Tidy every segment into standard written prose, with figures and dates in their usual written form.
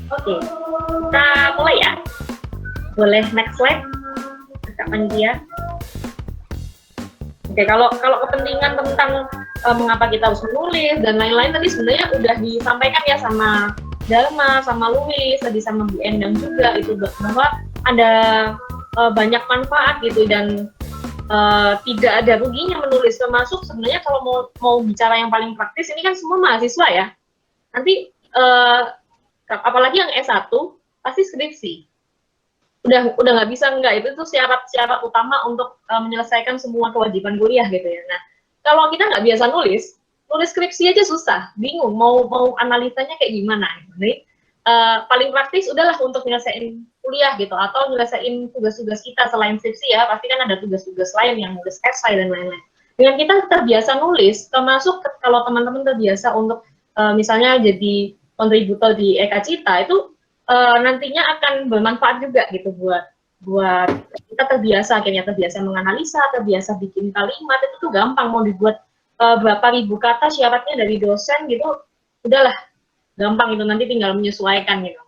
Oke, kita mulai ya. Boleh next slide, Kak Panitia. Oke, kalau kepentingan tentang mengapa kita harus menulis dan lain-lain tadi sebenarnya udah disampaikan ya sama Dharma, sama Luis, tadi sama Bu Endang juga itu bahwa ada banyak manfaat gitu dan tidak ada ruginya menulis, termasuk sebenarnya kalau mau bicara yang paling praktis ini kan semua mahasiswa ya. Nanti apalagi yang S1 pasti skripsi. Udah nggak bisa enggak, itu tuh syarat utama untuk menyelesaikan semua kewajiban kuliah gitu ya. Nah, kalau kita nggak biasa nulis skripsi aja susah, bingung mau analisanya kayak gimana. Jadi paling praktis udahlah untuk nyelesain kuliah gitu, atau nyelesain tugas-tugas kita selain skripsi ya, pasti kan ada tugas-tugas lain yang nulis esai dan lain-lain. Dengan kita terbiasa nulis, termasuk kalau teman-teman terbiasa untuk misalnya jadi kontributor di Eka Cita, itu nantinya akan bermanfaat juga gitu buat kita terbiasa menganalisa, terbiasa bikin kalimat, itu tuh gampang, mau dibuat berapa ribu kata syaratnya dari dosen gitu, udahlah gampang itu, nanti tinggal menyesuaikan gitu.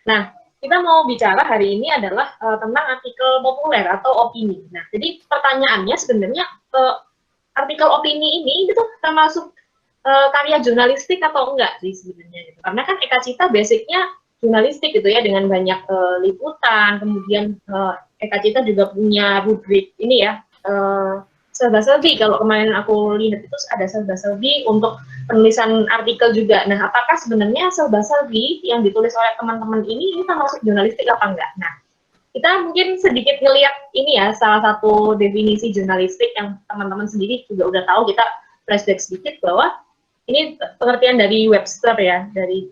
Nah, kita mau bicara hari ini adalah tentang artikel populer atau opini. Nah, jadi pertanyaannya sebenarnya artikel opini ini itu termasuk karya jurnalistik atau enggak sih sebenarnya gitu. Karena kan Eka Cita basicnya jurnalistik gitu ya, dengan banyak liputan, kemudian Eka Cita juga punya rubrik ini ya, serba-serbi. Kalau kemarin aku lihat itu ada serba-serbi untuk penulisan artikel juga. Nah, apakah sebenarnya serba-serbi yang ditulis oleh teman-teman ini termasuk jurnalistik apa enggak? Nah, kita mungkin sedikit ngelihat ini ya, salah satu definisi jurnalistik yang teman-teman sendiri juga udah tahu, kita flashback sedikit bahwa ini pengertian dari Webster ya, dari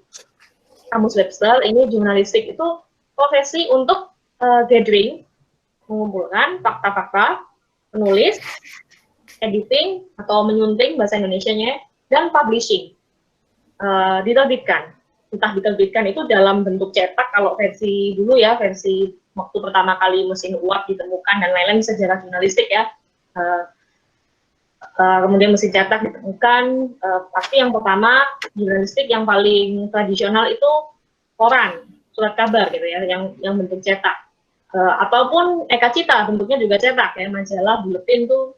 kamus Webster. Ini jurnalistik itu profesi untuk gathering, mengumpulkan fakta-fakta, menulis, editing atau menyunting bahasa Indonesianya, dan publishing, diterbitkan. Entah diterbitkan itu dalam bentuk cetak kalau versi dulu ya, versi waktu pertama kali mesin uap ditemukan dan lain-lain, sejarah jurnalistik ya. Kemudian mesin cetak ditemukan, pasti yang pertama jurnalistik yang paling tradisional itu koran, surat kabar gitu ya, yang bentuk cetak. Ataupun Eka Cita bentuknya juga cetak ya, majalah, buletin tuh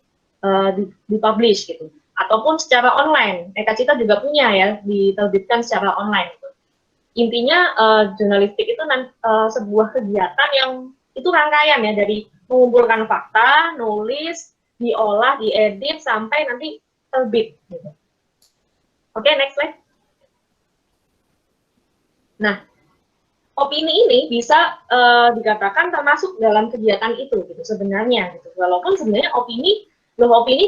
dipublish gitu. Ataupun secara online, Eka Cita juga punya ya, diterbitkan secara online gitu. Intinya jurnalistik itu sebuah kegiatan yang itu rangkaian ya, dari mengumpulkan fakta, nulis, diolah, diedit, sampai nanti terbit gitu. Oke, next slide. Nah, opini ini bisa dikatakan termasuk dalam kegiatan itu gitu sebenarnya gitu. Walaupun sebenarnya opini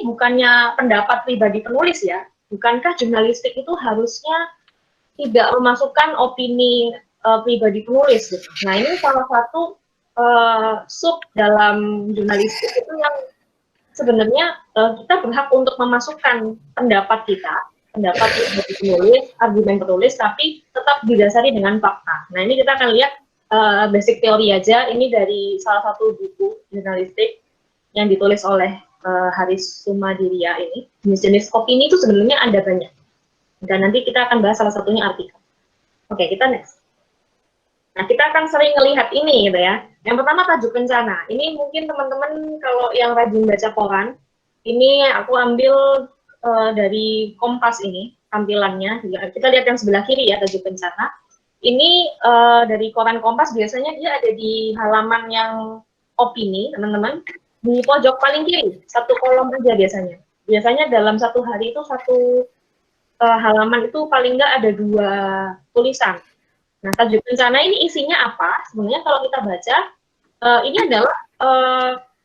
bukannya pendapat pribadi penulis ya. Bukankah jurnalistik itu harusnya tidak memasukkan opini pribadi penulis gitu. Nah, ini salah satu sub dalam jurnalistik itu yang sebenarnya kita berhak untuk memasukkan pendapat kita, pendapat penulis, argumen penulis, tapi tetap didasari dengan fakta. Nah, ini kita akan lihat basic teori aja. Ini dari salah satu buku jurnalistik yang ditulis oleh Haris Sumadiria ini. Jenis-jenis opini itu sebenarnya ada banyak. Dan nanti kita akan bahas salah satunya artikel. Oke, kita next. Nah, kita akan sering melihat ini gitu ya. Yang pertama, tajuk bencana. Ini mungkin teman-teman kalau yang rajin baca koran, ini aku ambil dari Kompas ini, tampilannya. Kita lihat yang sebelah kiri ya, tajuk bencana. Ini dari koran Kompas, biasanya dia ada di halaman yang opini, teman-teman. Di pojok paling kiri, satu kolom aja biasanya. Biasanya dalam satu hari itu satu halaman itu paling nggak ada 2 tulisan. Nah, tajuk bencana ini isinya apa? Sebenarnya kalau kita baca, ini adalah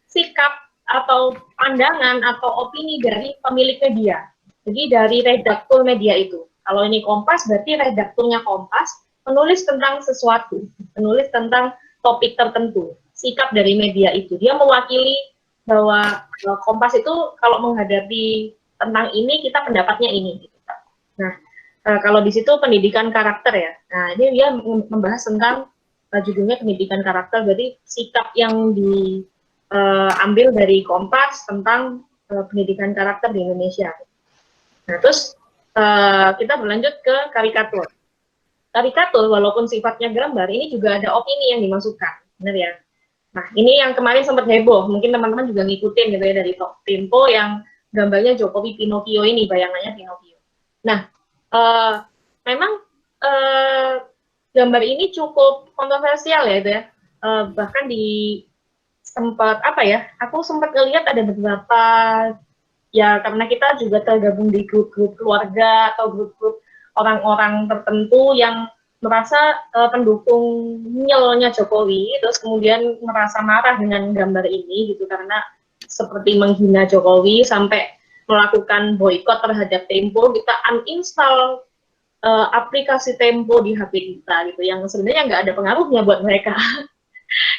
sikap atau pandangan atau opini dari pemilik media. Jadi dari redaktur media itu. Kalau ini Kompas, berarti redakturnya Kompas menulis tentang sesuatu, menulis tentang topik tertentu, sikap dari media itu. Dia mewakili bahwa Kompas itu kalau menghadapi tentang ini, kita pendapatnya ini. Nah, kalau di situ pendidikan karakter ya. Nah, ini dia membahas tentang judulnya pendidikan karakter, berarti sikap yang diambil dari Kompas tentang pendidikan karakter di Indonesia. Nah, terus kita berlanjut ke karikatur. karikatur walaupun sifatnya gambar, ini juga ada opini yang dimasukkan, benar ya. Nah, ini yang kemarin sempat heboh, mungkin teman-teman juga ngikutin gitu ya dari Tempo yang gambarnya Jokowi Pinocchio ini, bayangannya Pinocchio. Nah, uh, memang uh, gambar ini cukup kontroversial ya, itu ya. Bahkan di sempat apa ya, aku sempat ngelihat ada beberapa, ya karena kita juga tergabung di grup-grup keluarga atau grup-grup orang-orang tertentu yang merasa pendukung nyelnya Jokowi, terus kemudian merasa marah dengan gambar ini gitu karena seperti menghina Jokowi sampai melakukan boykot terhadap Tempo, kita uninstall aplikasi Tempo di HP kita gitu, yang sebenarnya nggak ada pengaruhnya buat mereka.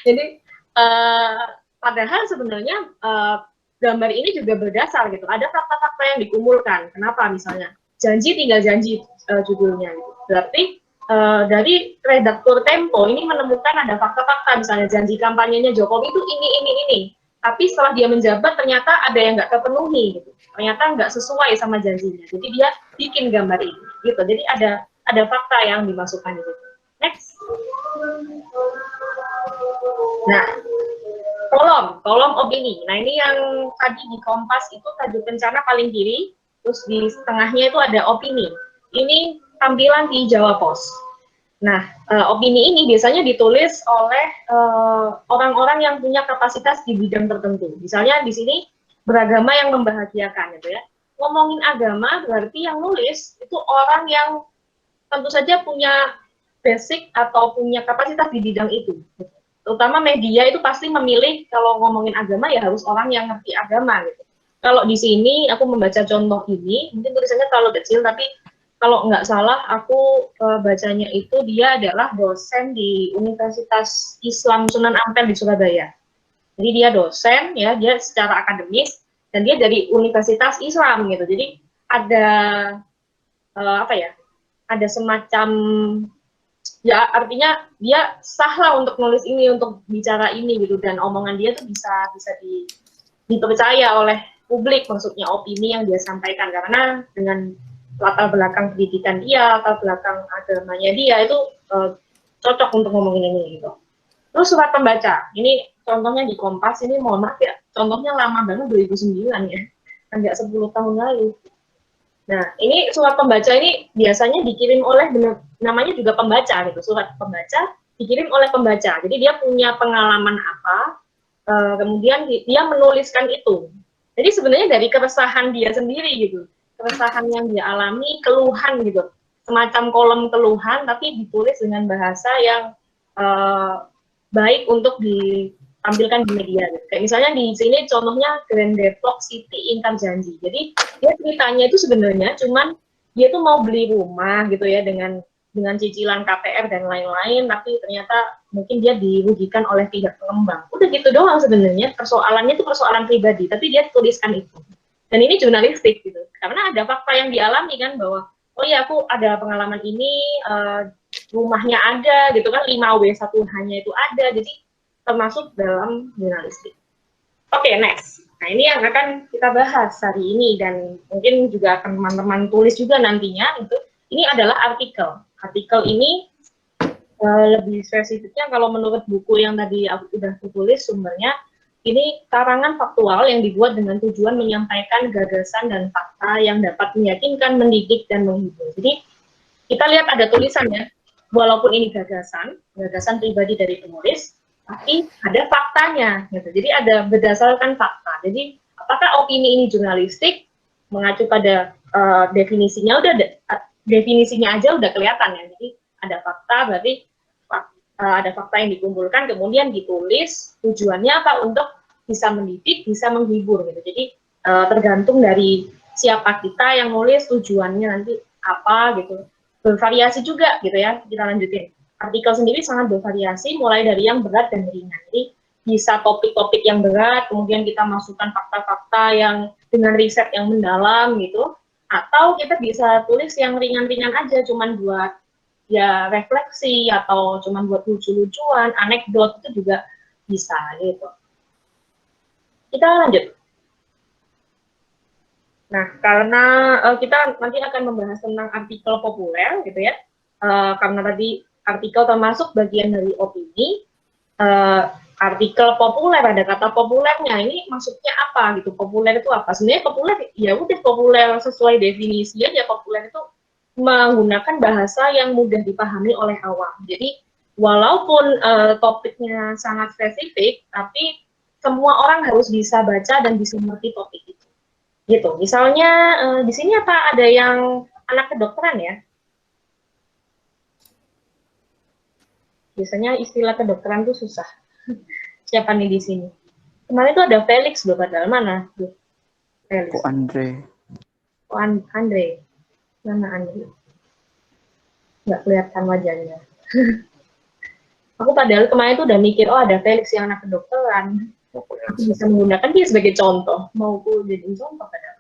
Jadi padahal sebenarnya gambar ini juga berdasar gitu. Ada fakta-fakta yang dikumpulkan. Kenapa misalnya? Janji tinggal janji judulnya. Gitu. Berarti dari redaktur Tempo ini menemukan ada fakta-fakta, misalnya janji kampanyenya Jokowi itu ini. Tapi setelah dia menjabat ternyata ada yang nggak terpenuhi. Gitu. Ternyata nggak sesuai sama janjinya. Jadi dia bikin gambar ini. Gitu. Jadi ada fakta yang dimasukkan gitu. Next. Nah, kolom opini. Nah, ini yang tadi di Kompas itu tajuk bencana paling kiri, terus di tengahnya itu ada opini. Ini tampilan di Jawa Pos. Nah, opini ini biasanya ditulis oleh orang-orang yang punya kapasitas di bidang tertentu. Misalnya di sini beragama yang membahagiakan, gitu ya. Ngomongin agama berarti yang nulis itu orang yang tentu saja punya basic atau punya kapasitas di bidang itu. Terutama media itu pasti memilih kalau ngomongin agama ya harus orang yang ngerti agama gitu. Kalau di sini aku membaca contoh ini, mungkin tulisannya terlalu kecil, tapi kalau nggak salah aku bacanya itu dia adalah dosen di Universitas Islam Sunan Ampel di Surabaya. Jadi dia dosen ya, dia secara akademis dan dia dari Universitas Islam gitu. Jadi ada apa ya? Ada semacam, ya artinya dia sah lah untuk nulis ini, untuk bicara ini gitu, dan omongan dia tuh bisa dipercaya oleh publik, maksudnya opini yang dia sampaikan karena dengan latar belakang pendidikan dia, latar belakang agamanya dia itu cocok untuk ngomongin ini gitu. Terus surat pembaca, ini contohnya di Kompas, ini mohon maaf ya, contohnya lama banget 2009 ya, agak 10 tahun lalu. Nah, ini surat pembaca ini biasanya dikirim oleh, namanya juga pembaca gitu, surat pembaca dikirim oleh pembaca. Jadi dia punya pengalaman apa, kemudian dia menuliskan itu. Jadi sebenarnya dari keresahan dia sendiri gitu, keresahan yang dia alami, keluhan gitu, semacam kolom keluhan, tapi ditulis dengan bahasa yang baik untuk ditampilkan di media. Gitu. Kayak misalnya di sini contohnya Grand Depok City Ingkar Janji. Jadi dia ceritanya itu sebenarnya cuman dia tuh mau beli rumah gitu ya dengan cicilan KPR dan lain-lain, tapi ternyata mungkin dia dirugikan oleh pihak pengembang. Udah gitu doang sebenarnya, persoalannya itu persoalan pribadi, tapi dia tuliskan itu. Dan ini jurnalistik gitu, karena ada fakta yang dialami kan bahwa oh iya aku ada pengalaman ini, rumahnya ada gitu kan, 5W1H-nya itu ada, jadi termasuk dalam jurnalistik. Oke, next. Nah, ini yang akan kita bahas hari ini dan mungkin juga akan teman-teman tulis juga nantinya itu. Ini adalah artikel. Artikel ini lebih spesifiknya kalau menurut buku yang tadi aku sudah tulis sumbernya, ini karangan faktual yang dibuat dengan tujuan menyampaikan gagasan dan fakta yang dapat meyakinkan, mendidik, dan menghibur. Jadi kita lihat ada tulisannya, walaupun ini gagasan pribadi dari penulis, tapi ada faktanya, gitu. Jadi ada berdasarkan fakta. Jadi apakah opini ini jurnalistik, mengacu pada definisinya, definisinya aja udah kelihatan ya. Jadi ada fakta, berarti ada fakta yang dikumpulkan, kemudian ditulis, tujuannya apa? Untuk bisa mendidik, bisa menghibur, gitu. Jadi tergantung dari siapa kita yang nulis, tujuannya nanti apa, gitu. Bervariasi juga, gitu ya. Kita lanjutin. Artikel sendiri sangat bervariasi, mulai dari yang berat dan ringan. Jadi bisa topik-topik yang berat, kemudian kita masukkan fakta-fakta yang dengan riset yang mendalam, gitu. Atau kita bisa tulis yang ringan-ringan aja, cuman buat ya refleksi atau cuma buat lucu-lucuan, anekdot itu juga bisa gitu. Kita lanjut. Nah, karena kita nanti akan membahas tentang artikel populer gitu ya, karena tadi artikel termasuk bagian dari opini, artikel populer, ada kata populernya, ini maksudnya apa gitu, populer itu apa? Sebenarnya populer, ya udah populer sesuai definisi aja, populer itu menggunakan bahasa yang mudah dipahami oleh awam. Jadi walaupun topiknya sangat spesifik, tapi semua orang harus bisa baca dan bisa mengerti topik itu. Gitu. Misalnya di sini apa ada yang anak kedokteran ya? Biasanya istilah kedokteran tuh susah. Siapa nih di sini? Kemarin tuh ada Felix loh, padahal mana? Felix. Ko Andre. Oh, Andre. Mana Andre? Nggak kelihatan wajahnya. Aku padahal kemarin tuh udah mikir, oh ada Felix yang anak kedokteran. Aku bisa menggunakan dia sebagai contoh. Mau aku jadiin contoh padahal.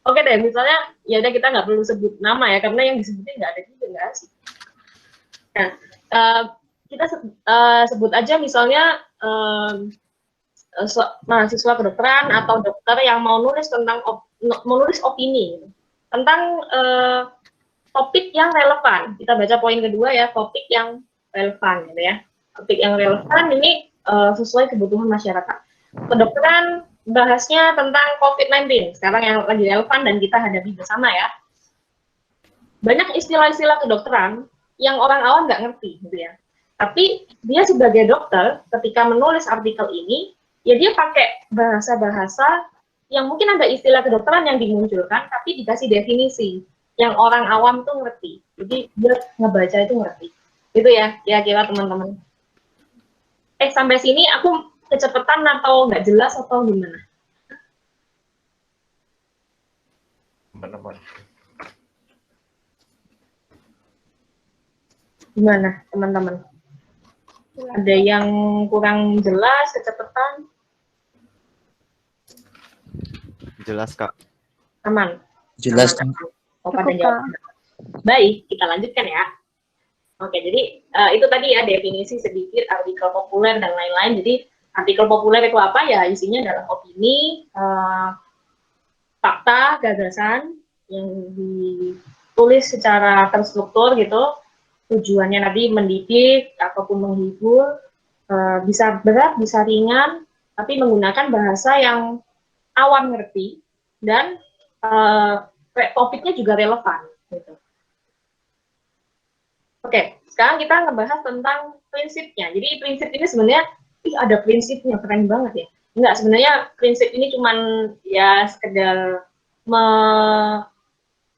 Oke deh, misalnya ya udah kita nggak perlu sebut nama ya, karena yang disebutin nggak ada juga, nggak asik. Nah, kita sebut aja misalnya mahasiswa kedokteran atau dokter yang mau nulis tentang menulis opini tentang topik yang relevan. Kita baca poin kedua ya, topik yang relevan gitu ya. Topik yang relevan ini sesuai kebutuhan masyarakat. Kedokteran bahasnya tentang COVID-19, sekarang yang lagi relevan dan kita hadapi bersama ya. Banyak istilah-istilah kedokteran yang orang awam nggak ngerti gitu ya. Tapi dia sebagai dokter, ketika menulis artikel ini, ya dia pakai bahasa-bahasa yang mungkin ada istilah kedokteran yang dimunculkan, tapi dikasih definisi yang orang awam tuh ngerti. Jadi dia ngebaca itu ngerti. Itu ya, kira-kira teman-teman. Sampai sini aku kecepatan atau nggak jelas atau gimana? Teman-teman. Gimana, teman-teman? Ada yang kurang jelas, kecepatan? Jelas, Kak. Aman? Jelas. Aman. Oh, pada jawab. Baik, kita lanjutkan ya. Oke, jadi itu tadi ya definisi sedikit artikel populer dan lain-lain. Jadi artikel populer itu apa ya? Isinya adalah opini, fakta, gagasan yang ditulis secara terstruktur gitu. Tujuannya nanti mendidik ataupun menghibur, bisa berat, bisa ringan, tapi menggunakan bahasa yang awam ngerti dan topiknya juga relevan. Gitu. Oke, sekarang kita ngebahas tentang prinsipnya. Jadi prinsip ini sebenarnya, ada prinsipnya, keren banget ya. Enggak, sebenarnya prinsip ini cuman ya sekedar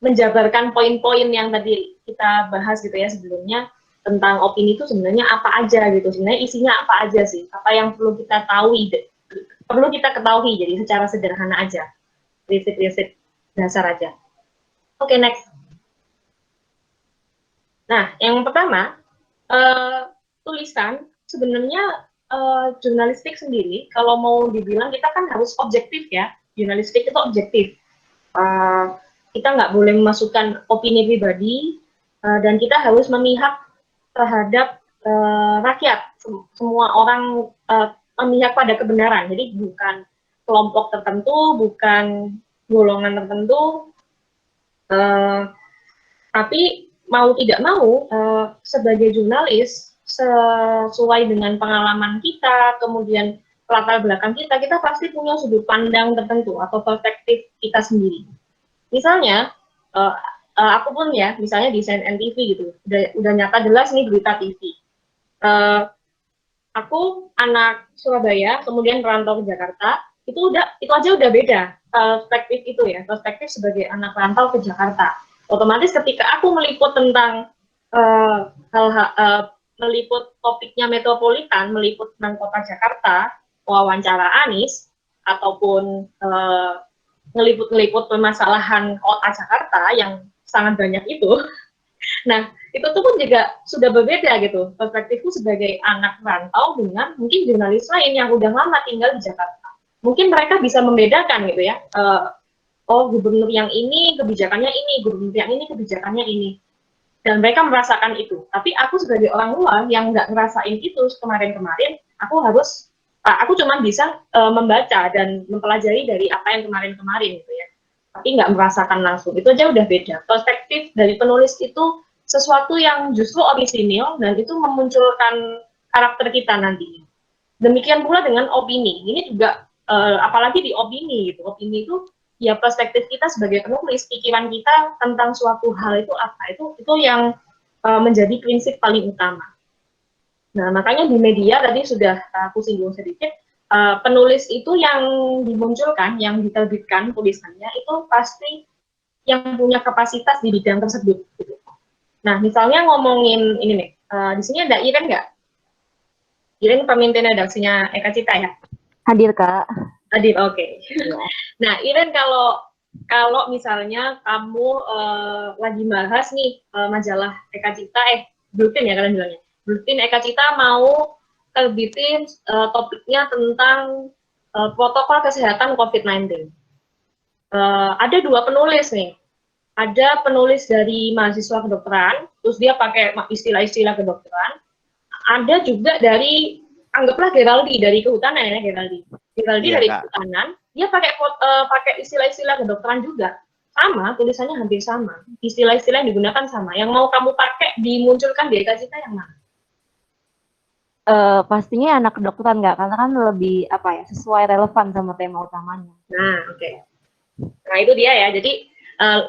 menjabarkan poin-poin yang tadi kita bahas gitu ya sebelumnya, tentang opini itu sebenarnya apa aja gitu. Sebenarnya isinya apa aja sih? Apa yang perlu kita ketahui, jadi secara sederhana aja. Prinsip-prinsip dasar aja. Oke, next. Nah, yang pertama, tulisan sebenarnya jurnalistik sendiri, kalau mau dibilang kita kan harus objektif ya, jurnalistik itu objektif. Kita nggak boleh memasukkan opini pribadi, dan kita harus memihak terhadap rakyat, semua orang memihak pada kebenaran, jadi bukan kelompok tertentu, bukan golongan tertentu, tapi mau tidak mau, sebagai jurnalis, sesuai dengan pengalaman kita, kemudian latar belakang kita pasti punya sudut pandang tertentu atau perspektif kita sendiri. Misalnya, aku pun ya, misalnya di CNN TV gitu, udah nyata jelas nih berita TV. Aku anak Surabaya, kemudian merantau ke Jakarta, itu aja udah beda perspektif itu ya, perspektif sebagai anak rantau ke Jakarta. Otomatis ketika aku meliput tentang meliput topiknya metropolitan, meliput tentang kota Jakarta, wawancara Anies, ataupun ngeliput permasalahan kota Jakarta yang sangat banyak itu, nah itu tuh pun juga sudah berbeda gitu perspektifku sebagai anak rantau dengan mungkin jurnalis lain yang udah lama tinggal di Jakarta. Mungkin mereka bisa membedakan gitu ya, oh gubernur yang ini kebijakannya ini, gubernur yang ini kebijakannya ini, dan mereka merasakan itu. Tapi aku sebagai orang luar yang nggak ngerasain itu kemarin-kemarin, aku cuma bisa membaca dan mempelajari dari apa yang kemarin-kemarin gitu ya. tapi nggak merasakan langsung. Itu aja udah beda. Perspektif dari penulis itu sesuatu yang justru orisinil dan itu memunculkan karakter kita nantinya. Demikian pula dengan opini. Ini juga apalagi di opini gitu. Opini itu ya perspektif kita sebagai penulis, pikiran kita tentang suatu hal itu apa. Itu yang menjadi prinsip paling utama. Nah, makanya di media tadi sudah aku singgung sedikit, penulis itu yang dimunculkan, yang diterbitkan tulisannya itu pasti yang punya kapasitas di bidang tersebut. Gitu. Nah, misalnya ngomongin ini nih, di sini ada Iren nggak? Iren pemimpin redaksinya Eka Cita ya? Hadir, Kak. Hadir, oke. Okay. Nah, Iren kalau misalnya kamu lagi bahas nih majalah Eka Cita, Bulletin ya kalian bilangnya. Bulletin Eka Cita mau terbitin topiknya tentang protokol kesehatan COVID-19. Ada dua penulis nih. Ada penulis dari mahasiswa kedokteran, terus dia pakai istilah-istilah kedokteran. Ada juga dari, anggaplah Geraldi dari kehutanan ya, Geraldi dari kehutanan, dia pakai istilah-istilah kedokteran juga. Sama, tulisannya hampir sama. Istilah-istilah yang digunakan sama. Yang mau kamu pakai dimunculkan di Eka Cita yang mana? Pastinya anak kedokteran nggak, karena kan lebih sesuai relevan sama tema utamanya. Nah, oke. Nah, itu dia ya. Jadi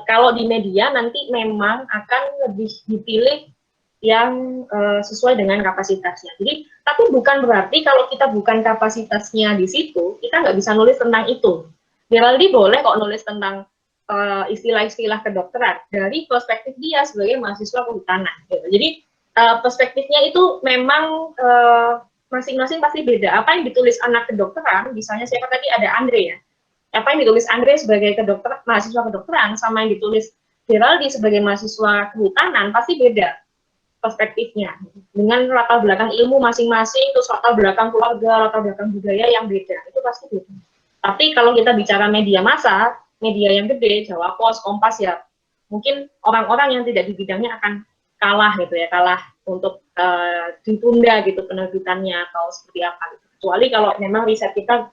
kalau di media nanti memang akan lebih dipilih yang sesuai dengan kapasitasnya. Jadi, tapi bukan berarti kalau kita bukan kapasitasnya di situ, kita nggak bisa nulis tentang itu. Geraldi boleh kok nulis tentang istilah-istilah kedokteran dari perspektif dia sebagai mahasiswa kehutanan. Gitu. Jadi perspektifnya itu memang masing-masing pasti beda. Apa yang ditulis anak kedokteran, misalnya siapa tadi ada Andre ya. Apa yang ditulis Andre sebagai mahasiswa kedokteran sama yang ditulis Geraldi sebagai mahasiswa kehutanan pasti beda perspektifnya. Dengan latar belakang ilmu masing-masing, terus latar belakang keluarga, latar belakang budaya yang beda. Itu pasti beda. Tapi kalau kita bicara media massa, media yang gede, Jawa Pos, Kompas ya, mungkin orang-orang yang tidak di bidangnya akan kalah gitu ya, kalah untuk ditunda gitu penerbitannya atau seperti apa gitu. Kecuali kalau memang riset kita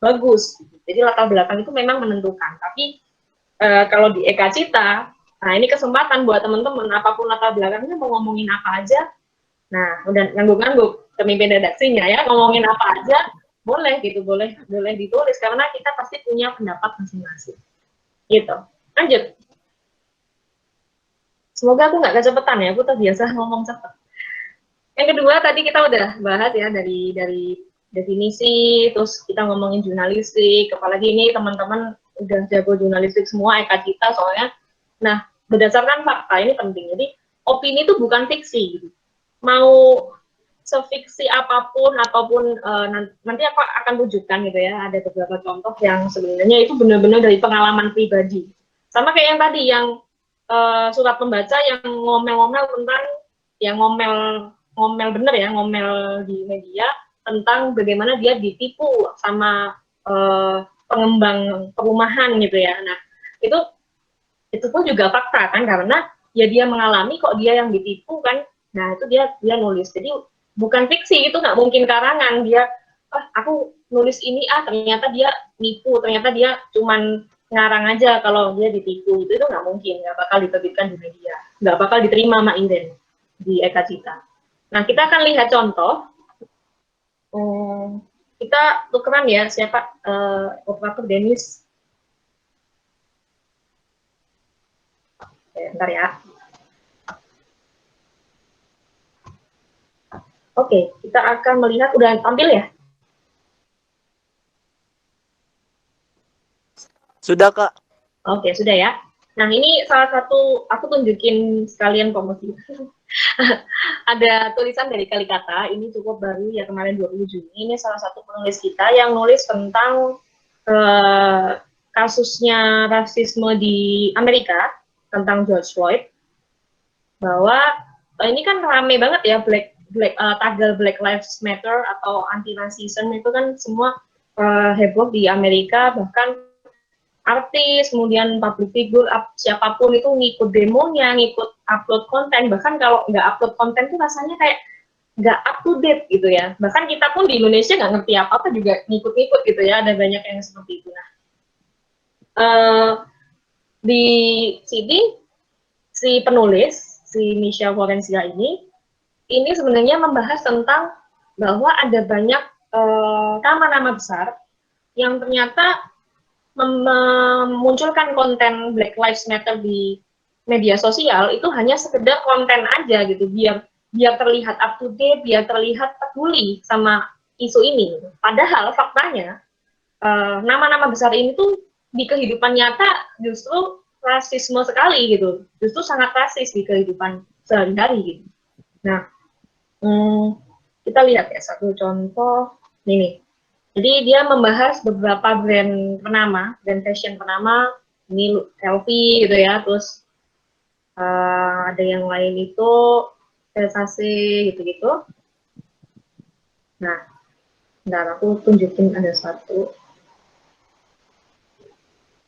bagus. Gitu. Jadi latar belakang itu memang menentukan. Tapi kalau di Eka Cita, nah ini kesempatan buat teman-teman apapun latar belakangnya mau ngomongin apa aja. Nah, udah ngangguk-ngangguk pemimpin redaksinya ya, ngomongin apa aja boleh gitu, boleh ditulis karena kita pasti punya pendapat masing-masing. Gitu. Lanjut. Semoga aku nggak kecepatan ya, aku terbiasa ngomong cepet. Yang kedua tadi kita udah bahas ya dari definisi, terus kita ngomongin jurnalistik, apalagi ini teman-teman udah jago jurnalistik semua, Eka Cita soalnya. Nah, berdasarkan fakta ini penting. Jadi opini itu bukan fiksi. Gitu. Mau sefiksi apapun ataupun nanti aku akan tunjukkan gitu ya, ada beberapa contoh yang sebenarnya itu benar-benar dari pengalaman pribadi. Sama kayak yang tadi yang surat pembaca yang ngomel-ngomel tentang yang ngomel bener ya, ngomel di media tentang bagaimana dia ditipu sama pengembang perumahan gitu ya. Nah, itu pun juga fakta kan, karena ya dia mengalami kok dia yang ditipu kan. Nah, itu dia nulis. Jadi bukan fiksi, itu nggak mungkin karangan. Dia aku nulis ini ternyata dia nipu, ternyata dia cuman ngarang aja kalau dia ditipu. Itu nggak mungkin, nggak bakal diterbitkan di media, nggak bakal diterima sama Inden di Eka Cita. Nah, kita akan lihat contoh. Kita tukeran ya, siapa operator Dennis. Bentar ya. Oke, kita akan melihat, udah tampil ya? Sudah, Kak. Oke, sudah ya. Nah, ini salah satu, aku tunjukin sekalian promosi. Ada tulisan dari Kalikata, ini cukup baru ya, kemarin 20 Juni. Ini salah satu penulis kita yang nulis tentang kasusnya rasisme di Amerika, tentang George Floyd. Bahwa ini kan rame banget ya, tagar Black Lives Matter atau anti-racism itu kan semua heboh di Amerika, bahkan artis, kemudian public figure, siapapun itu ngikut demonya, ngikut upload konten, bahkan kalau nggak upload konten tuh rasanya kayak nggak up to date gitu ya. Bahkan kita pun di Indonesia nggak ngerti apa-apa juga ngikut-ngikut gitu ya, ada banyak yang seperti itu. Nah, Di sini si penulis, si Michelle Forensia ini sebenarnya membahas tentang bahwa ada banyak nama-nama besar yang ternyata memunculkan konten Black Lives Matter di media sosial itu hanya sekedar konten aja gitu, biar terlihat up to date, biar terlihat peduli sama isu ini. Padahal faktanya nama-nama besar ini tuh di kehidupan nyata justru rasisme sekali gitu, justru sangat rasis di kehidupan sehari-hari gitu. Nah, kita lihat ya satu contoh ini. Jadi dia membahas beberapa brand brand fashion penama, ini LV gitu ya, terus ada yang lain itu Versace gitu-gitu. Nah, bentar aku tunjukin ada satu.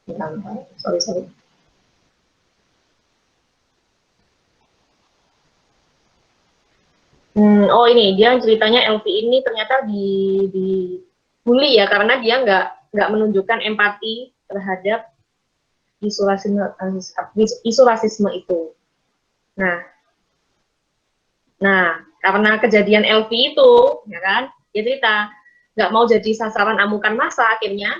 Bentar, sorry. Oh ini dia ceritanya LV ini ternyata di bully ya karena dia nggak menunjukkan empati terhadap isu rasisme itu. Nah, karena kejadian LV itu, ya kan, dia cerita nggak mau jadi sasaran amukan massa, akhirnya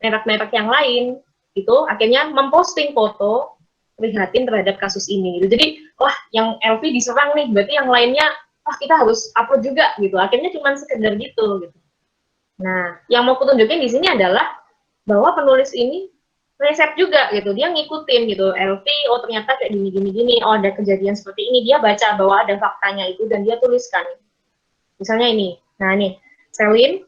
merek-merek yang lain itu akhirnya memposting foto prihatin terhadap kasus ini. Gitu. Jadi, wah, yang LV diserang nih, berarti yang lainnya, wah kita harus upload juga gitu. Akhirnya cuma sekedar gitu. Nah, yang mau kutunjukin di sini adalah bahwa penulis ini riset juga gitu, dia ngikutin gitu, LV, oh ternyata kayak gini, oh ada kejadian seperti ini, dia baca bahwa ada faktanya itu dan dia tuliskan. Misalnya ini, nah nih, Celine,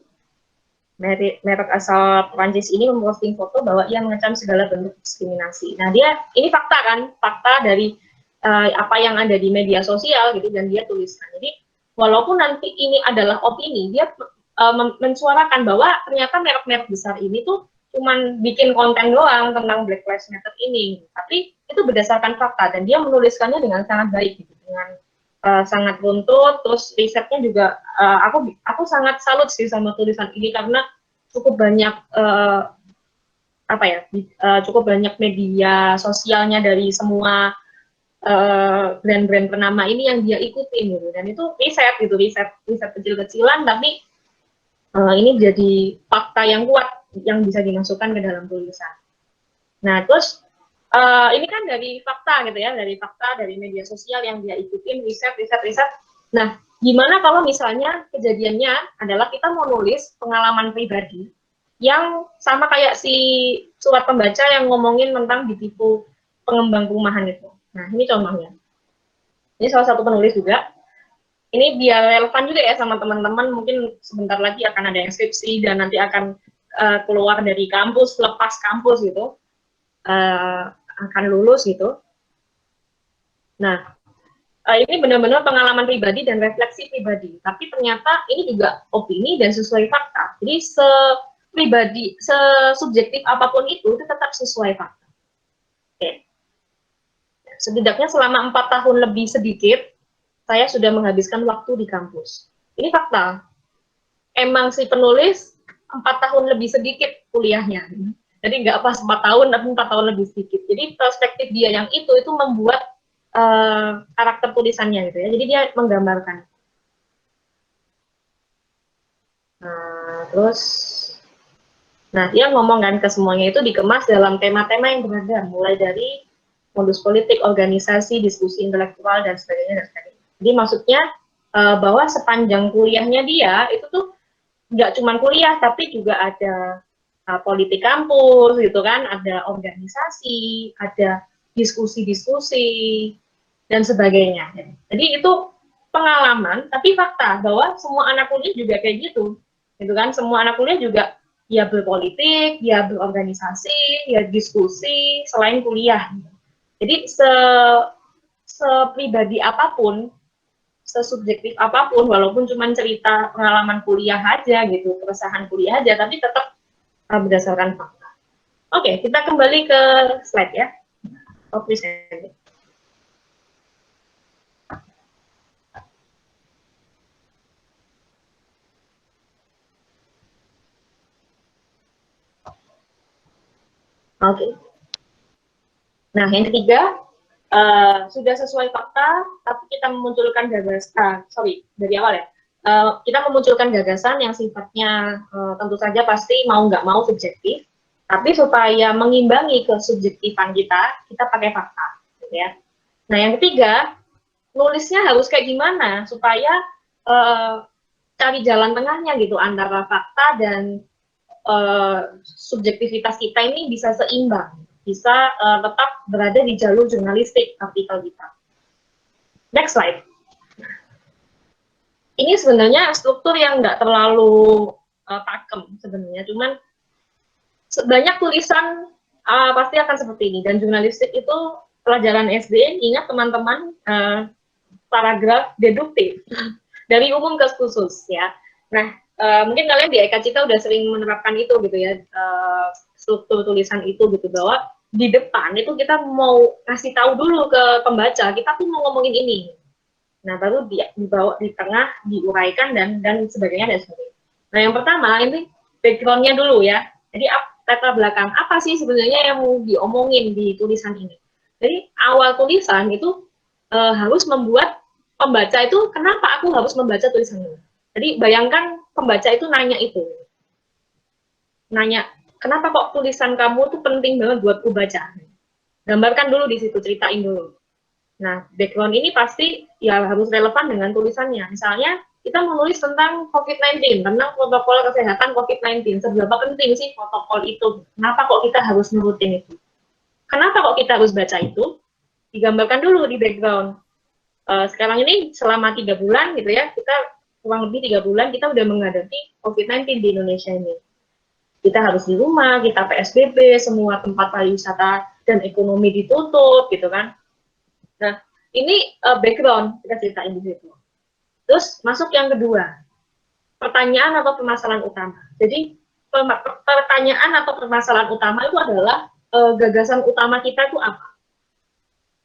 merek asal Prancis ini memposting foto bahwa ia mengecam segala bentuk diskriminasi. Nah dia, ini fakta kan, fakta dari apa yang ada di media sosial gitu, dan dia tuliskan. Jadi walaupun nanti ini adalah opini, dia mensuarakan bahwa ternyata merek-merek besar ini tuh cuman bikin konten doang tentang Black Lives Matter ini, tapi itu berdasarkan fakta dan dia menuliskannya dengan sangat baik, gitu, dengan sangat runtut, terus risetnya juga aku sangat salut sih sama tulisan ini karena cukup banyak cukup banyak media sosialnya dari semua brand-brand ternama ini yang dia ikutin gitu, dan itu riset kecil-kecilan tapi ini jadi fakta yang kuat yang bisa dimasukkan ke dalam tulisan. Nah, terus ini kan dari fakta gitu ya, dari media sosial yang dia ikutin, riset. Nah, gimana kalau misalnya kejadiannya adalah kita mau nulis pengalaman pribadi yang sama kayak si surat pembaca yang ngomongin tentang ditipu pengembang perumahan itu. Nah, ini contohnya. Ini salah satu penulis juga. Ini biar relevan juga ya sama teman-teman, mungkin sebentar lagi akan ada skripsi dan nanti akan keluar dari kampus, lepas kampus gitu, akan lulus gitu. Nah, ini benar-benar pengalaman pribadi dan refleksi pribadi, tapi ternyata ini juga opini dan sesuai fakta. Jadi sesubjektif apapun itu tetap sesuai fakta. Oke. Setidaknya selama 4 tahun lebih sedikit, saya sudah menghabiskan waktu di kampus. Ini fakta. Emang si penulis 4 tahun lebih sedikit kuliahnya. Jadi nggak pas 4 tahun, tapi 4 tahun lebih sedikit. Jadi perspektif dia yang itu membuat karakter tulisannya gitu ya. Jadi dia menggambarkan. Terus, nah dia ngomong kan ke semuanya itu dikemas dalam tema-tema yang beragam, mulai dari modus politik, organisasi, diskusi intelektual dan sebagainya. Jadi maksudnya bahwa sepanjang kuliahnya dia itu tuh nggak cuma kuliah, tapi juga ada politik kampus gitu kan, ada organisasi, ada diskusi-diskusi dan sebagainya. Jadi itu pengalaman, tapi fakta bahwa semua anak kuliah juga kayak gitu kan. Semua anak kuliah juga ya berpolitik, ya berorganisasi, ya diskusi selain kuliah. Jadi sepribadi apapun, sesubjektif apapun, walaupun cuma cerita pengalaman kuliah aja gitu, keresahan kuliah aja, tapi tetap berdasarkan fakta. Oke, kita kembali ke slide ya. Oke. Nah, yang ketiga, sudah sesuai fakta, tapi kita memunculkan gagasan, dari awal ya, kita memunculkan gagasan yang sifatnya tentu saja pasti mau nggak mau subjektif, tapi supaya mengimbangi kesubjektifan kita pakai fakta, gitu ya. Nah, yang ketiga, nulisnya harus kayak gimana supaya cari jalan tengahnya gitu antara fakta dan subjektivitas kita ini bisa seimbang, bisa tetap berada di jalur jurnalistik artikel kita. Next slide. Ini sebenarnya struktur yang nggak terlalu pakem sebenarnya, cuman banyak tulisan pasti akan seperti ini, dan jurnalistik itu pelajaran SD, ingat teman-teman, paragraf deduktif dari umum ke khusus ya. Nah, mungkin kalian di EK Cita udah sering menerapkan itu gitu ya, struktur tulisan itu gitu, bahwa di depan itu kita mau ngasih tahu dulu ke pembaca kita tuh mau ngomongin ini. Nah, baru dibawa di tengah, diuraikan dan sebagainya dan sebagainya. Nah, yang pertama ini background-nya dulu ya. Jadi latar belakang apa sih sebenarnya yang mau diomongin di tulisan ini. Jadi awal tulisan itu harus membuat pembaca itu, kenapa aku harus membaca tulisan ini. Jadi bayangkan pembaca itu nanya, kenapa kok tulisan kamu tuh penting banget buat aku baca. Gambarkan dulu di situ, ceritain dulu. Nah, background ini pasti ya harus relevan dengan tulisannya. Misalnya, kita menulis tentang COVID-19, tentang protokol kesehatan COVID-19. Seberapa penting sih protokol itu? Kenapa kok kita harus nurutin itu? Kenapa kok kita harus baca itu? Digambarkan dulu di background. Sekarang ini selama 3 bulan gitu ya, kita kurang lebih 3 bulan kita udah menghadapi COVID-19 di Indonesia ini. Kita harus di rumah, kita PSBB, semua tempat pariwisata dan ekonomi ditutup gitu kan. Nah, ini background kita ceritain di situ. Terus masuk yang kedua, pertanyaan atau permasalahan utama. Jadi pertanyaan atau permasalahan utama itu adalah gagasan utama kita itu apa?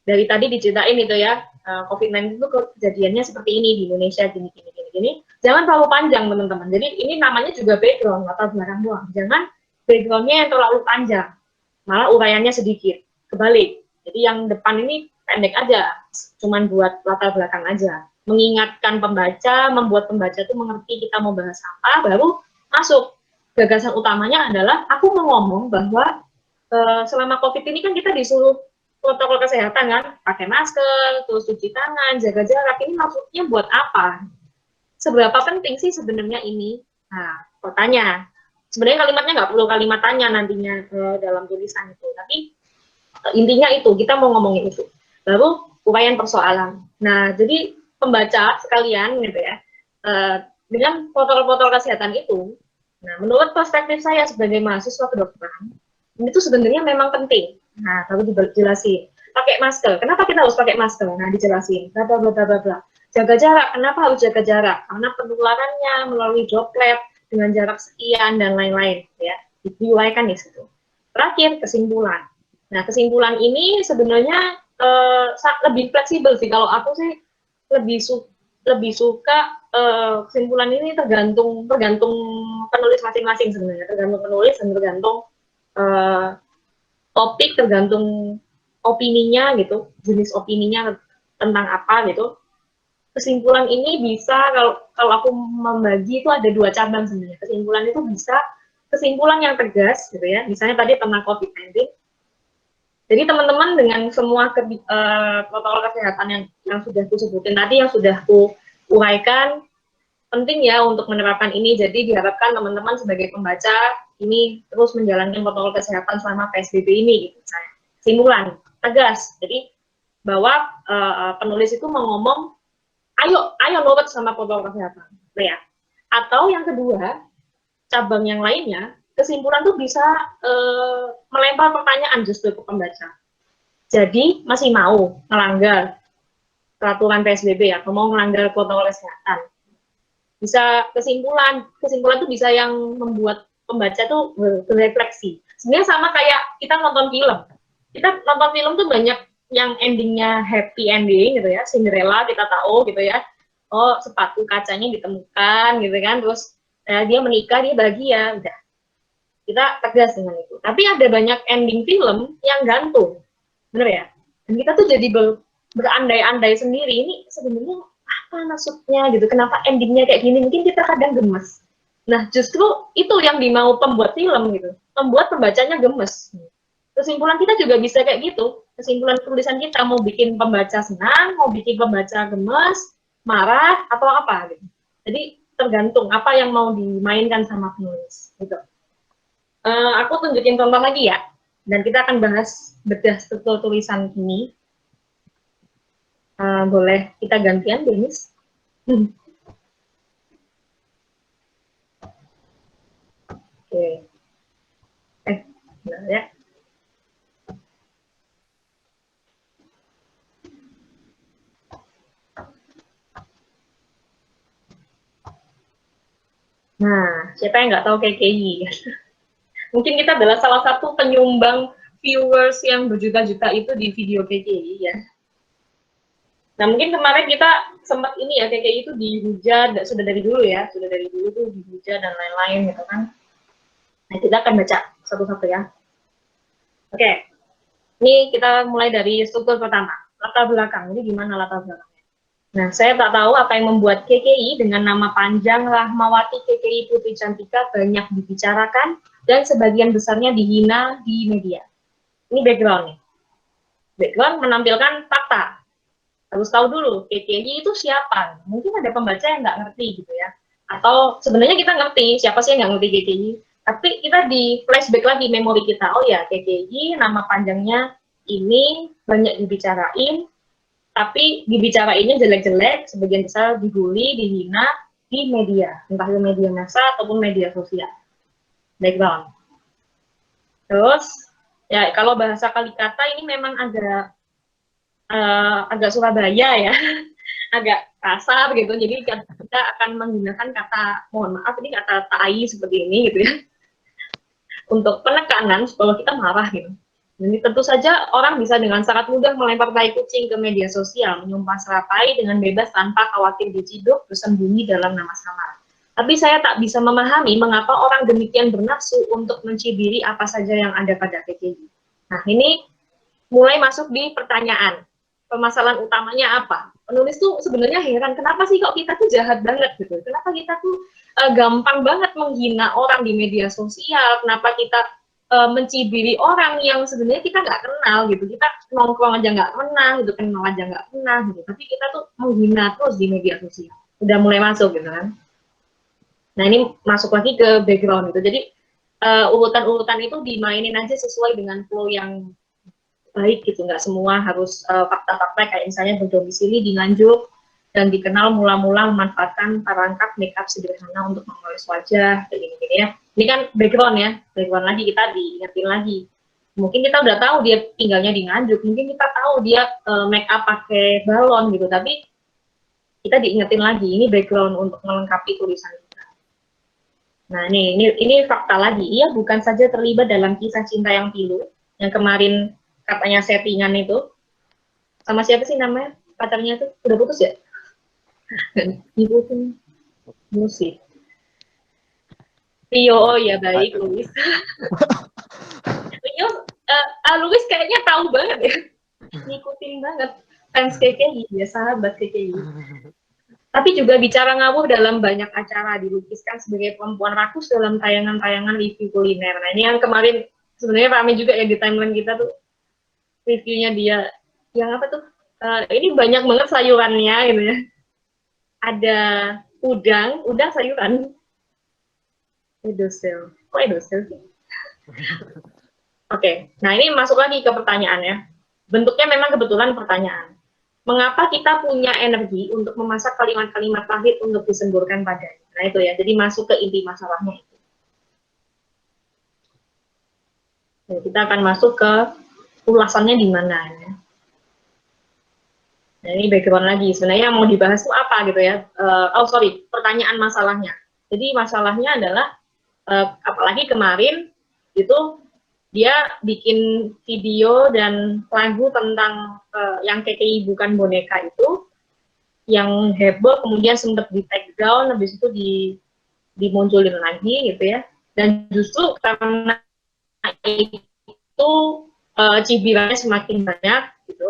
Dari tadi diceritain itu ya, COVID-19 itu kejadiannya seperti ini di Indonesia, gini. Jangan terlalu panjang teman-teman. Jadi ini namanya juga background atau belakang doang. Jangan backgroundnya yang terlalu panjang, malah uraiannya sedikit. Kebalik. Jadi yang depan ini pendek aja, cuman buat latar belakang aja, mengingatkan pembaca, membuat pembaca itu mengerti kita mau bahas apa, baru masuk. Gagasan utamanya adalah aku mau ngomong bahwa selama COVID ini kan kita disuruh protokol kesehatan kan, pakai masker, terus cuci tangan, jaga jarak. Ini maksudnya buat apa? Seberapa penting sih sebenarnya ini? Nah, pertanyaan. Sebenarnya kalimatnya nggak perlu kalimat tanya nantinya dalam tulisan itu, tapi intinya itu, kita mau ngomongin itu. Baru uraian persoalan. Nah, jadi pembaca sekalian gitu ya, dengan protokol-protokol kesehatan itu, nah menurut perspektif saya sebagai mahasiswa kedokteran, ini tuh sebenarnya memang penting. Nah, baru dijelasin. Pakai masker. Kenapa kita harus pakai masker? Nah, dijelasin. Bla bla bla bla bla. Jaga jarak. Kenapa harus jaga jarak? Karena penularannya melalui droplet dengan jarak sekian dan lain-lain. Ya, diuraikan di situ. Terakhir, kesimpulan. Nah, kesimpulan ini sebenarnya lebih fleksibel sih. Kalau aku sih lebih suka kesimpulan ini tergantung penulis masing-masing sebenarnya. Tergantung penulis dan tergantung topik, tergantung opininya gitu, jenis opininya tentang apa gitu. Kesimpulan ini bisa, kalau aku membagi itu ada 2 cabang sebenarnya. Kesimpulan itu bisa kesimpulan yang tegas gitu ya, misalnya tadi tentang COVID-19. Jadi teman-teman dengan semua protokol kesehatan yang sudah aku sebutin tadi, yang sudah aku uraikan, penting ya untuk menerapkan ini. Jadi diharapkan teman-teman sebagai pembaca ini terus menjalankan protokol kesehatan selama PSBB ini. Gitu. Kesimpulan tegas. Jadi bahwa penulis itu mau ngomong, ayo nurut sama protokol kesehatan, ya. Atau yang kedua, cabang yang lainnya, kesimpulan tuh bisa melempar pertanyaan justru ke pembaca. Jadi masih mau melanggar peraturan PSBB atau mau melanggar protokol kesehatan. Bisa kesimpulan tuh bisa yang membuat pembaca tuh berefleksi. Sebenarnya sama kayak kita nonton film. Kita nonton film tuh banyak yang endingnya happy ending gitu ya, Cinderella kita tahu gitu ya. Oh, sepatu kacanya ditemukan gitu kan, terus dia menikah, dia bahagia, udah. Kita tegas dengan itu. Tapi ada banyak ending film yang gantung. bener ya? Dan kita tuh jadi berandai-andai sendiri, ini sebenarnya apa maksudnya gitu, kenapa endingnya kayak gini, mungkin kita kadang gemes. Nah justru itu yang dimau pembuat film gitu, membuat pembacanya gemes. Kesimpulan kita juga bisa kayak gitu, kesimpulan tulisan kita mau bikin pembaca senang, mau bikin pembaca gemes, marah, atau apa gitu. Jadi tergantung apa yang mau dimainkan sama penulis gitu. Aku tunjukin contoh lagi ya, dan kita akan bahas bedah struktur tulisan ini. Boleh kita gantian, Denis? Oke. Benar ya. Nah, siapa yang nggak tahu KKI? Mungkin kita adalah salah satu penyumbang viewers yang berjuta-juta itu di video KKI ya. Nah, mungkin kemarin kita sempat ini ya, KKI itu dihujat, sudah dari dulu ya, sudah dari dulu tuh dihujat dan lain-lain gitu kan. Nah, kita akan baca satu-satu ya. Oke, ini kita mulai dari struktur pertama, latar belakang. Ini gimana latar belakang? Nah, saya tak tahu apa yang membuat KKI dengan nama panjang Rahmawati KKI Putri Cantika banyak dibicarakan dan sebagian besarnya dihina di media. Ini background-nya. Background menampilkan fakta. Harus tahu dulu, KKI itu siapa? Mungkin ada pembaca yang nggak ngerti gitu ya. Atau sebenarnya kita ngerti, siapa sih yang nggak ngerti KKI? Tapi kita di flashback lagi memori kita. Oh ya, KKI nama panjangnya ini banyak dibicarain, tapi dibicarainnya jelek-jelek, sebagian besar dibully, dihina di media, entah itu media massa ataupun media sosial. Background. Terus, ya kalau bahasa Kalikata ini memang agak Surabaya ya, agak kasar gitu, jadi kita akan menggunakan kata, mohon maaf, ini kata tai seperti ini gitu ya, untuk penekanan supaya kita marah gitu. Jadi tentu saja orang bisa dengan sangat mudah melempar tai kucing ke media sosial, menyumpah serapai dengan bebas tanpa khawatir diciduk, bersembunyi dalam nama samar. Tapi saya tak bisa memahami mengapa orang demikian bernafsu untuk mencibiri apa saja yang ada pada KKI. Nah, ini mulai masuk di pertanyaan. Permasalahan utamanya apa? Penulis tuh sebenarnya heran, kenapa sih kok kita tuh jahat banget gitu? Kenapa kita tuh gampang banget menghina orang di media sosial? Kenapa kita mencibiri orang yang sebenarnya kita nggak kenal gitu, kita nongkrong aja nggak kenal gitu, kenal aja nggak kenal gitu, tapi kita tuh menghina terus di media sosial. Udah mulai masuk gitu kan. Nah ini masuk lagi ke background gitu, jadi urutan-urutan itu dimainin aja sesuai dengan flow yang baik gitu, nggak semua harus fakta-fakta kayak misalnya berdomisili di Nganjuk dan dikenal mula-mula memanfaatkan perangkat makeup sederhana untuk mengoles wajah, kayak gini-gini ya. Ini kan background ya, background lagi kita diingetin lagi. Mungkin kita udah tahu dia tinggalnya di Nganjuk, mungkin kita tahu dia make up pakai balon gitu, tapi kita diingetin lagi, ini background untuk melengkapi tulisan kita. Nah ini fakta lagi, ia bukan saja terlibat dalam kisah cinta yang pilu, yang kemarin katanya settingan itu, sama siapa sih namanya pacarnya tuh, udah putus ya? Ngikutin musik. Rio, oh ya baik, Luis. Rio, Luis kayaknya tahu banget ya, ngikutin banget fans KKI, ya sahabat KKI. Tapi juga bicara ngawur dalam banyak acara, dilukiskan sebagai perempuan rakus dalam tayangan-tayangan review kuliner. Nah ini yang kemarin sebenarnya ramai juga ya di timeline kita tuh, reviewnya dia, yang apa tuh, ini banyak banget sayurannya gitu ya. Ada udang sayuran. Edosel. Kok edosel sih? Oke, nah ini masuk lagi ke pertanyaannya. Bentuknya memang kebetulan pertanyaan. Mengapa kita punya energi untuk memasak kalimat-kalimat pahit untuk disemburkan padanya? Nah itu ya, jadi masuk ke inti masalahnya itu. Nah, kita akan masuk ke ulasannya di mana ya. Nah ini background lagi, sebenarnya yang mau dibahas itu apa gitu ya, pertanyaan masalahnya. Jadi masalahnya adalah, apalagi kemarin, itu dia bikin video dan lagu tentang yang KKI bukan boneka itu, yang heboh, kemudian sempat di take down, habis itu dimunculin lagi gitu ya, dan justru karena itu cibirannya semakin banyak gitu.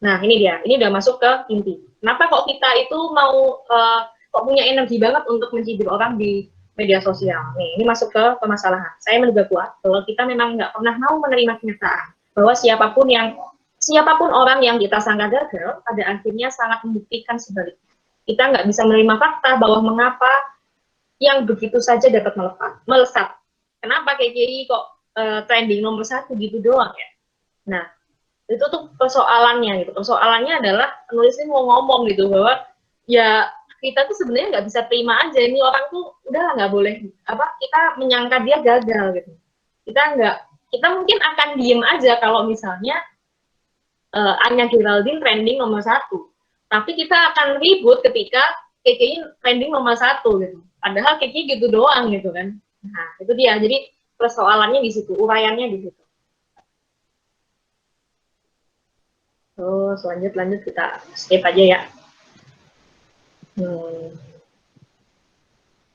Nah ini dia, ini udah masuk ke inti. Kenapa kok kita itu mau kok punya energi banget untuk mencibir orang di media sosial? Nih, ini masuk ke permasalahan. Saya menduga kuat bahwa kita memang nggak pernah mau menerima kenyataan bahwa siapapun orang yang kita sangka gagal, pada akhirnya sangat membuktikan sebaliknya. Kita nggak bisa menerima fakta bahwa mengapa yang begitu saja dapat melesat. Kenapa KKI kok trending nomor 1 gitu doang ya? Nah, itu tuh persoalannya gitu. Persoalannya adalah penulis ini mau ngomong gitu bahwa ya kita tuh sebenarnya nggak bisa terima aja ini orang tuh udah nggak boleh kita menyangka dia gagal gitu. Kita mungkin akan diem aja kalau misalnya Anya Geraldine trending nomor 1, tapi kita akan ribut ketika KKI trending nomor 1 gitu. Padahal KKI gitu doang gitu kan. Nah itu dia. Jadi persoalannya di situ, uraiannya di situ. Terus lanjut kita skip aja ya.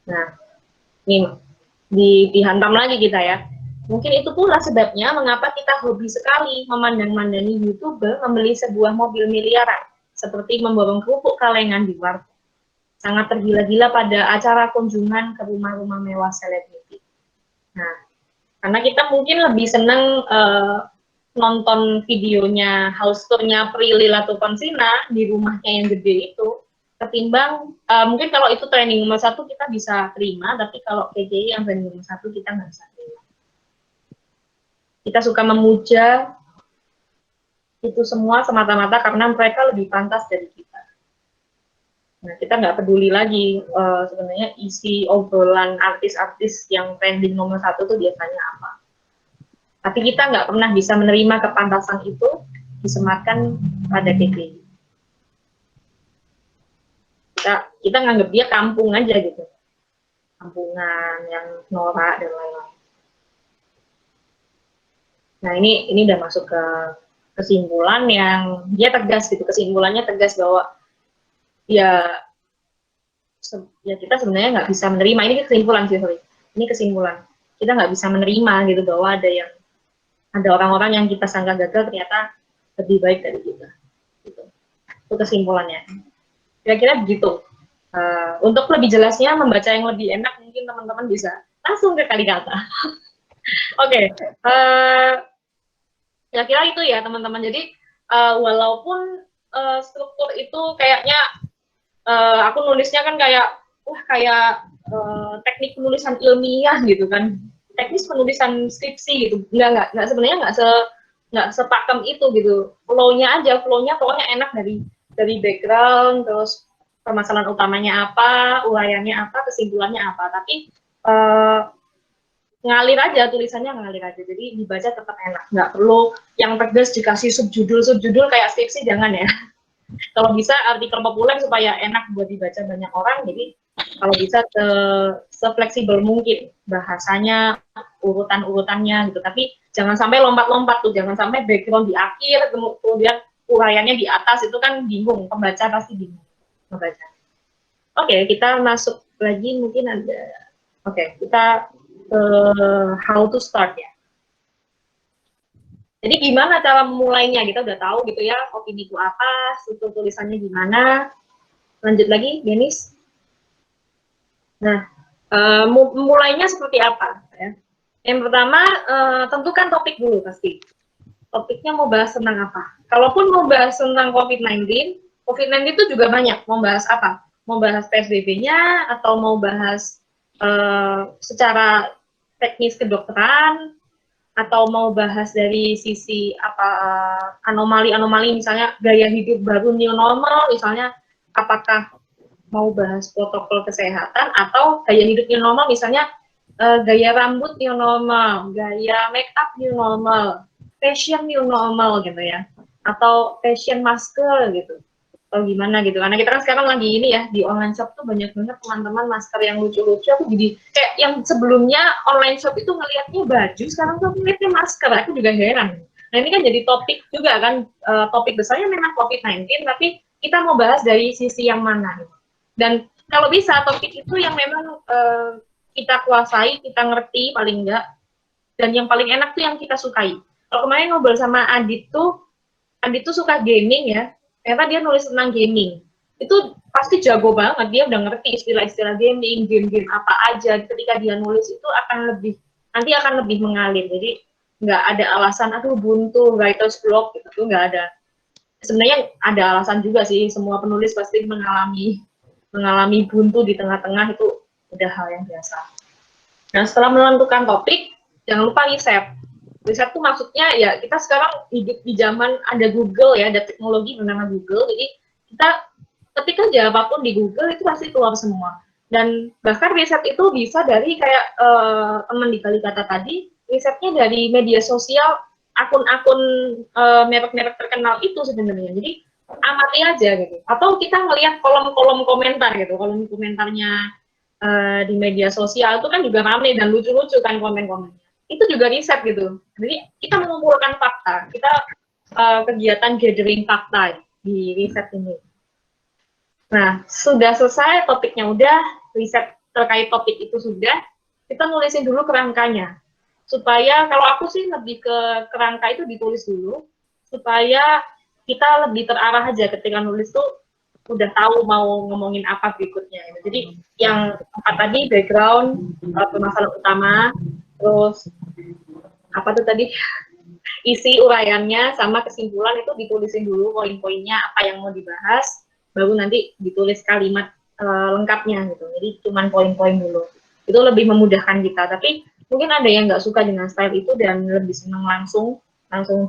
Nah, ini dihantam lagi kita ya. Mungkin itu pula sebabnya mengapa kita hobi sekali memandang-mandangi YouTuber membeli sebuah mobil miliaran, seperti memborong kerupuk kalengan di warteg. Sangat tergila-gila pada acara kunjungan ke rumah-rumah mewah selebriti. Nah, karena kita mungkin lebih senang nonton videonya house tour-nya Prilly Latuconsina di rumahnya yang gede itu, ketimbang mungkin kalau itu training nomor 1 kita bisa terima, tapi kalau KJI yang training nomor 1 kita nggak bisa terima. Kita suka memuja itu semua semata-mata karena mereka lebih pantas dari kita. Nah, kita nggak peduli lagi sebenarnya isi obrolan artis-artis yang trending nomor 1 itu biasanya apa. Tapi kita nggak pernah bisa menerima kepantasan itu disematkan pada KPI. Kita nganggap dia kampung aja gitu. Kampungan yang norak dan lain-lain. Nah, ini udah masuk ke kesimpulan yang dia tegas gitu. Kesimpulannya tegas bahwa ya kita sebenarnya nggak bisa menerima. Ini kesimpulan sih, sorry. Ini kesimpulan. Kita nggak bisa menerima gitu bahwa ada orang-orang yang kita sangka gagal ternyata lebih baik dari kita. Gitu. Itu kesimpulannya. Kira-kira begitu. Untuk lebih jelasnya, membaca yang lebih enak, mungkin teman-teman bisa langsung ke kata-kata. Oke, kira-kira itu ya teman-teman. Jadi walaupun struktur itu kayaknya aku nulisnya kan kayak teknik penulisan ilmiah gitu kan, teknis penulisan skripsi gitu. Nggak sebenarnya nggak sepakem itu gitu. Flow-nya pokoknya enak dari background, terus permasalahan utamanya apa, uraiannya apa, kesimpulannya apa. Tapi ngalir aja, tulisannya ngalir aja, jadi dibaca tetap enak, nggak perlu yang tegas dikasih subjudul kayak skripsi, jangan ya. Kalau bisa artikel populer supaya enak buat dibaca banyak orang, jadi kalau bisa se-fleksibel mungkin bahasanya, urutan-urutannya gitu, tapi jangan sampai lompat-lompat tuh, jangan sampai background di akhir, kemudian uraiannya di atas, itu kan bingung, pembaca pasti bingung membaca. Oke, kita masuk lagi, mungkin ada, kita how to start ya. Jadi gimana cara memulainya? Kita udah tahu gitu ya, opini itu apa, struktur tulisannya gimana. Lanjut lagi, Denis. Nah, memulainya seperti apa? Ya? Yang pertama, tentukan topik dulu pasti. Topiknya mau bahas tentang apa? Kalaupun mau bahas tentang COVID-19 itu juga banyak. Mau bahas apa? Mau bahas PSBB-nya, atau mau bahas secara teknis kedokteran, atau mau bahas dari sisi anomali-anomali, misalnya gaya hidup baru new normal, misalnya apakah mau bahas protokol kesehatan, atau gaya hidup new normal, misalnya gaya rambut new normal, gaya make up new normal, fashion new normal gitu ya, atau fashion masker gitu, atau gimana gitu. Karena kita kan sekarang lagi ini ya, di online shop tuh banyak banget teman-teman masker yang lucu-lucu. Aku jadi kayak yang sebelumnya online shop itu ngelihatnya baju, sekarang tuh ngelihatnya masker, aku juga heran. Nah ini kan jadi topik juga kan, topik besarnya memang COVID-19, tapi kita mau bahas dari sisi yang mana gitu. Dan kalau bisa topik itu yang memang kita kuasai, kita ngerti paling enggak, dan yang paling enak tuh yang kita sukai. Kalau kemarin ngobrol sama Adit tuh suka gaming ya, ternyata dia nulis tentang gaming. Itu pasti jago banget, dia udah ngerti istilah-istilah gaming, game-game apa aja. Ketika dia nulis itu nanti akan lebih mengalir. Jadi nggak ada alasan, aduh buntu, writer's block, gitu tuh nggak ada. Sebenarnya ada alasan juga sih, semua penulis pasti mengalami buntu di tengah-tengah, itu udah hal yang biasa. Nah, setelah menentukan topik, jangan lupa riset. Riset tuh maksudnya ya kita sekarang hidup di zaman ada Google ya, ada teknologi bernama Google, jadi kita ketik aja apapun di Google itu pasti keluar semua. Dan bahkan riset itu bisa dari kayak teman di Kalikata tadi, risetnya dari media sosial, akun-akun merek-merek terkenal itu sebenarnya. Jadi amati aja gitu. Atau kita ngelihat kolom-kolom komentar gitu, kolom komentarnya di media sosial itu kan juga ramai dan lucu-lucu kan komen-komennya. Itu juga riset gitu. Jadi kita mengumpulkan fakta, kita kegiatan gathering fakta di riset ini. Nah, sudah selesai topiknya udah, riset terkait topik itu sudah, kita nulisin dulu kerangkanya. Supaya, kalau aku sih lebih ke kerangka itu ditulis dulu, supaya kita lebih terarah aja ketika nulis tuh, udah tahu mau ngomongin apa berikutnya. Jadi, yang empat tadi, background, permasalahan utama, terus, apa tuh tadi, isi uraiannya, sama kesimpulan itu ditulisin dulu, poin-poinnya, apa yang mau dibahas, baru nanti ditulis kalimat lengkapnya gitu. Jadi cuman poin-poin dulu. Itu lebih memudahkan kita. Tapi mungkin ada yang nggak suka dengan style itu dan lebih senang langsung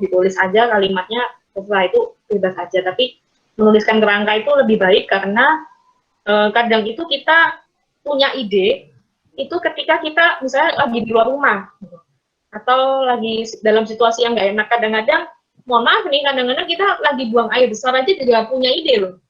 ditulis aja kalimatnya. Setelah itu bebas aja. Tapi menuliskan kerangka itu lebih baik karena kadang itu kita punya ide itu ketika kita misalnya lagi di luar rumah gitu. Atau lagi dalam situasi yang nggak enak. Kadang-kadang mohon maaf nih, kadang-kadang kita lagi buang air besar aja juga punya ide loh.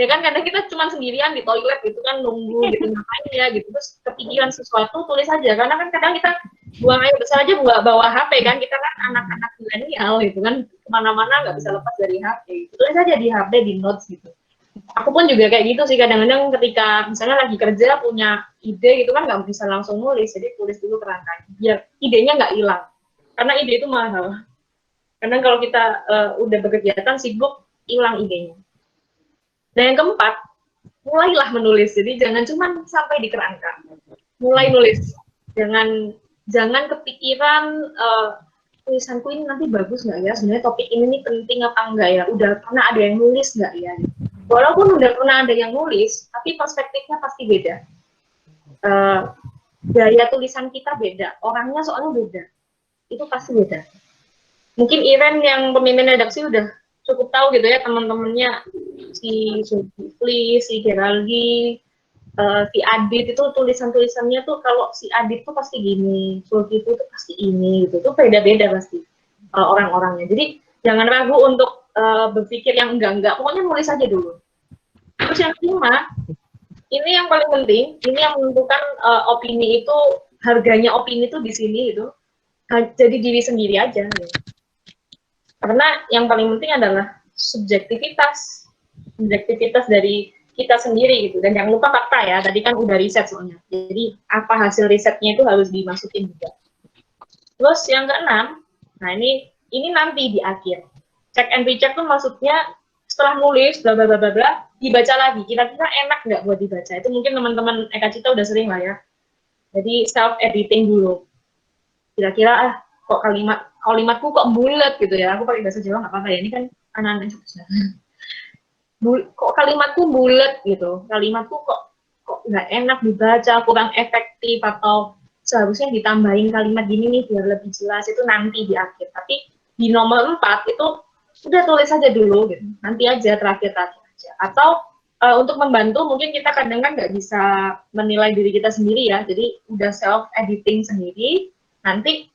Ya kan, karena kita cuma sendirian di toilet gitu kan, nunggu gitu ngapain ya gitu, terus kepikiran sesuatu tulis aja, karena kan kadang kita buang air besar aja nggak bawa HP kan, kita kan anak-anak milenial gitu kan, kemana-mana nggak bisa lepas dari HP, tulis aja di HP, di notes gitu. Aku pun juga kayak gitu sih, kadang-kadang ketika misalnya lagi kerja punya ide gitu kan nggak bisa langsung nulis, jadi tulis dulu kerangkanya biar idenya nggak hilang, karena ide itu mahal. Karena kalau kita udah berkegiatan sibuk, hilang idenya. Dan yang keempat, mulailah menulis. Jadi jangan cuma sampai di kerangka. Mulai nulis. Jangan kepikiran tulisanku ini nanti bagus nggak ya? Sebenarnya topik ini nih penting apa enggak ya? Udah pernah ada yang nulis nggak ya? Walaupun udah pernah ada yang nulis, tapi perspektifnya pasti beda. Gaya tulisan kita beda. Orangnya soalnya beda. Itu pasti beda. Mungkin Iren yang pemimpin redaksi udah cukup tahu gitu ya, teman-temannya si Zulkifli, si Geraldi, si Adit itu tulisan-tulisannya tuh kalau si Adit tuh pasti gini, Zulkifli tuh pasti ini gitu, tuh beda-beda pasti orang-orangnya. Jadi jangan ragu untuk berpikir yang enggak-enggak, pokoknya nulis aja dulu. Terus yang kelima, ini yang paling penting, ini yang menentukan opini itu, harganya opini tuh di sini gitu, jadi diri sendiri aja gitu. Karena yang paling penting adalah subjektivitas dari kita sendiri gitu. Dan jangan lupa fakta ya, tadi kan udah riset soalnya. Jadi apa hasil risetnya itu harus dimasukin juga. Terus yang keenam, nah ini nanti di akhir. Check and recheck tuh maksudnya setelah nulis bla bla bla bla bla dibaca lagi. Kira-kira enak nggak buat dibaca? Itu mungkin teman-teman Eka Cita udah sering lah ya. Jadi self editing dulu. Kira-kira kok kalimatku kok bulat gitu ya, aku pakai bahasa Jawa nggak apa-apa ya, ini kan anak-anak Jogja. Kok kalimatku bulat gitu, kalimatku kok nggak enak dibaca, kurang efektif, atau seharusnya ditambahin kalimat gini nih biar lebih jelas, itu nanti di akhir. Tapi di nomor 4 itu udah tulis aja dulu gitu, nanti aja terakhir aja. Atau untuk membantu mungkin kita kadang kan nggak bisa menilai diri kita sendiri ya, jadi udah self editing sendiri. Nanti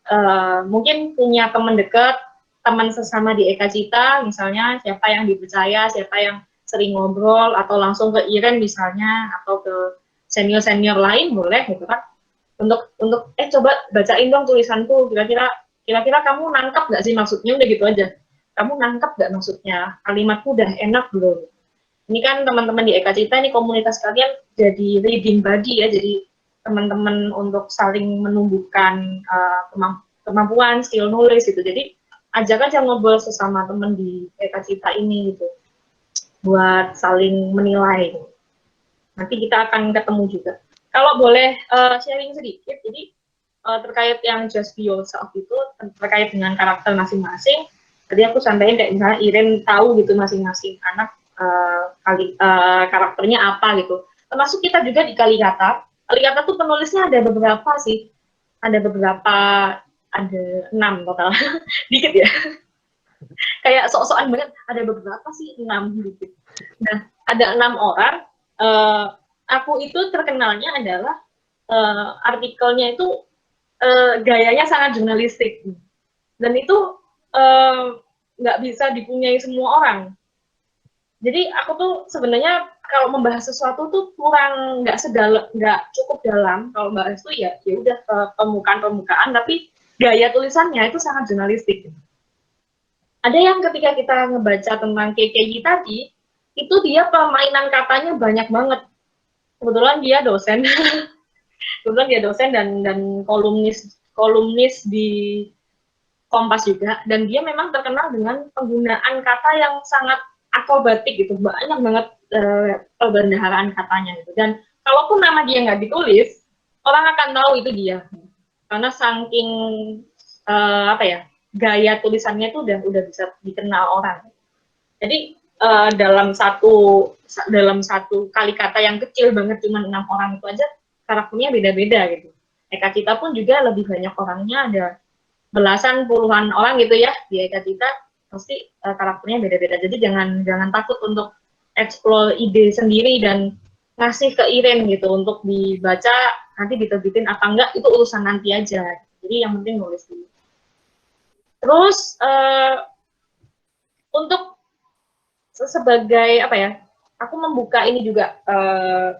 mungkin punya teman dekat, teman sesama di Eka Cita, misalnya siapa yang dipercaya, siapa yang sering ngobrol, atau langsung ke Iren misalnya, atau ke senior-senior lain boleh gitu kan, untuk coba bacain dong tulisanku, kira-kira kamu nangkep nggak sih maksudnya, udah gitu aja, kamu nangkep nggak maksudnya, kalimatku udah enak belum. Ini kan teman-teman di Eka Cita, ini komunitas kalian jadi reading buddy ya, jadi teman-teman untuk saling menumbuhkan kemampuan, skill nulis gitu. Jadi ajak aja ngobrol sesama teman di Eka Cita ini gitu, buat saling menilai. Nanti kita akan ketemu juga. Kalau boleh sharing sedikit, jadi terkait yang just be yourself itu terkait dengan karakter masing-masing. Tadi aku sampaikan kayak misalnya Iren tahu gitu masing-masing anak karakternya apa gitu. Termasuk kita juga di Kalikata. Kalikata tuh penulisnya ada beberapa sih. Ada beberapa, ada 6 total. Dikit ya. Kayak sok-sokan banget, ada beberapa sih 6 gitu. Nah, ada 6 orang. Aku itu terkenalnya adalah artikelnya itu gayanya sangat jurnalistik. Dan itu nggak bisa dipunyai semua orang. Jadi aku tuh sebenarnya kalau membahas sesuatu tuh kurang nggak cukup dalam. Kalau bahas tuh ya udah ke permukaan, tapi gaya tulisannya itu sangat jurnalistik. Ada yang ketika kita ngebaca tentang KKI tadi, itu dia permainan katanya banyak banget. Kebetulan dia dosen, dan kolumnis di Kompas juga, dan dia memang terkenal dengan penggunaan kata yang sangat akrobatik gitu, banyak banget perbendaharaan katanya gitu. Dan kalaupun nama dia nggak ditulis, orang akan tahu itu dia, karena saking gaya tulisannya itu udah bisa dikenal orang. Jadi dalam satu kali kata yang kecil banget, cuma 6 orang itu aja karakternya beda-beda gitu. Eka Cita pun juga lebih banyak orangnya, ada belasan puluhan orang gitu ya di Eka Cita, pasti karakternya beda-beda. Jadi jangan takut untuk explore ide sendiri dan ngasih ke Iren gitu untuk dibaca, nanti diterbitin apa enggak itu urusan nanti aja. Jadi yang penting nulis dulu. Terus untuk sebagai aku membuka ini juga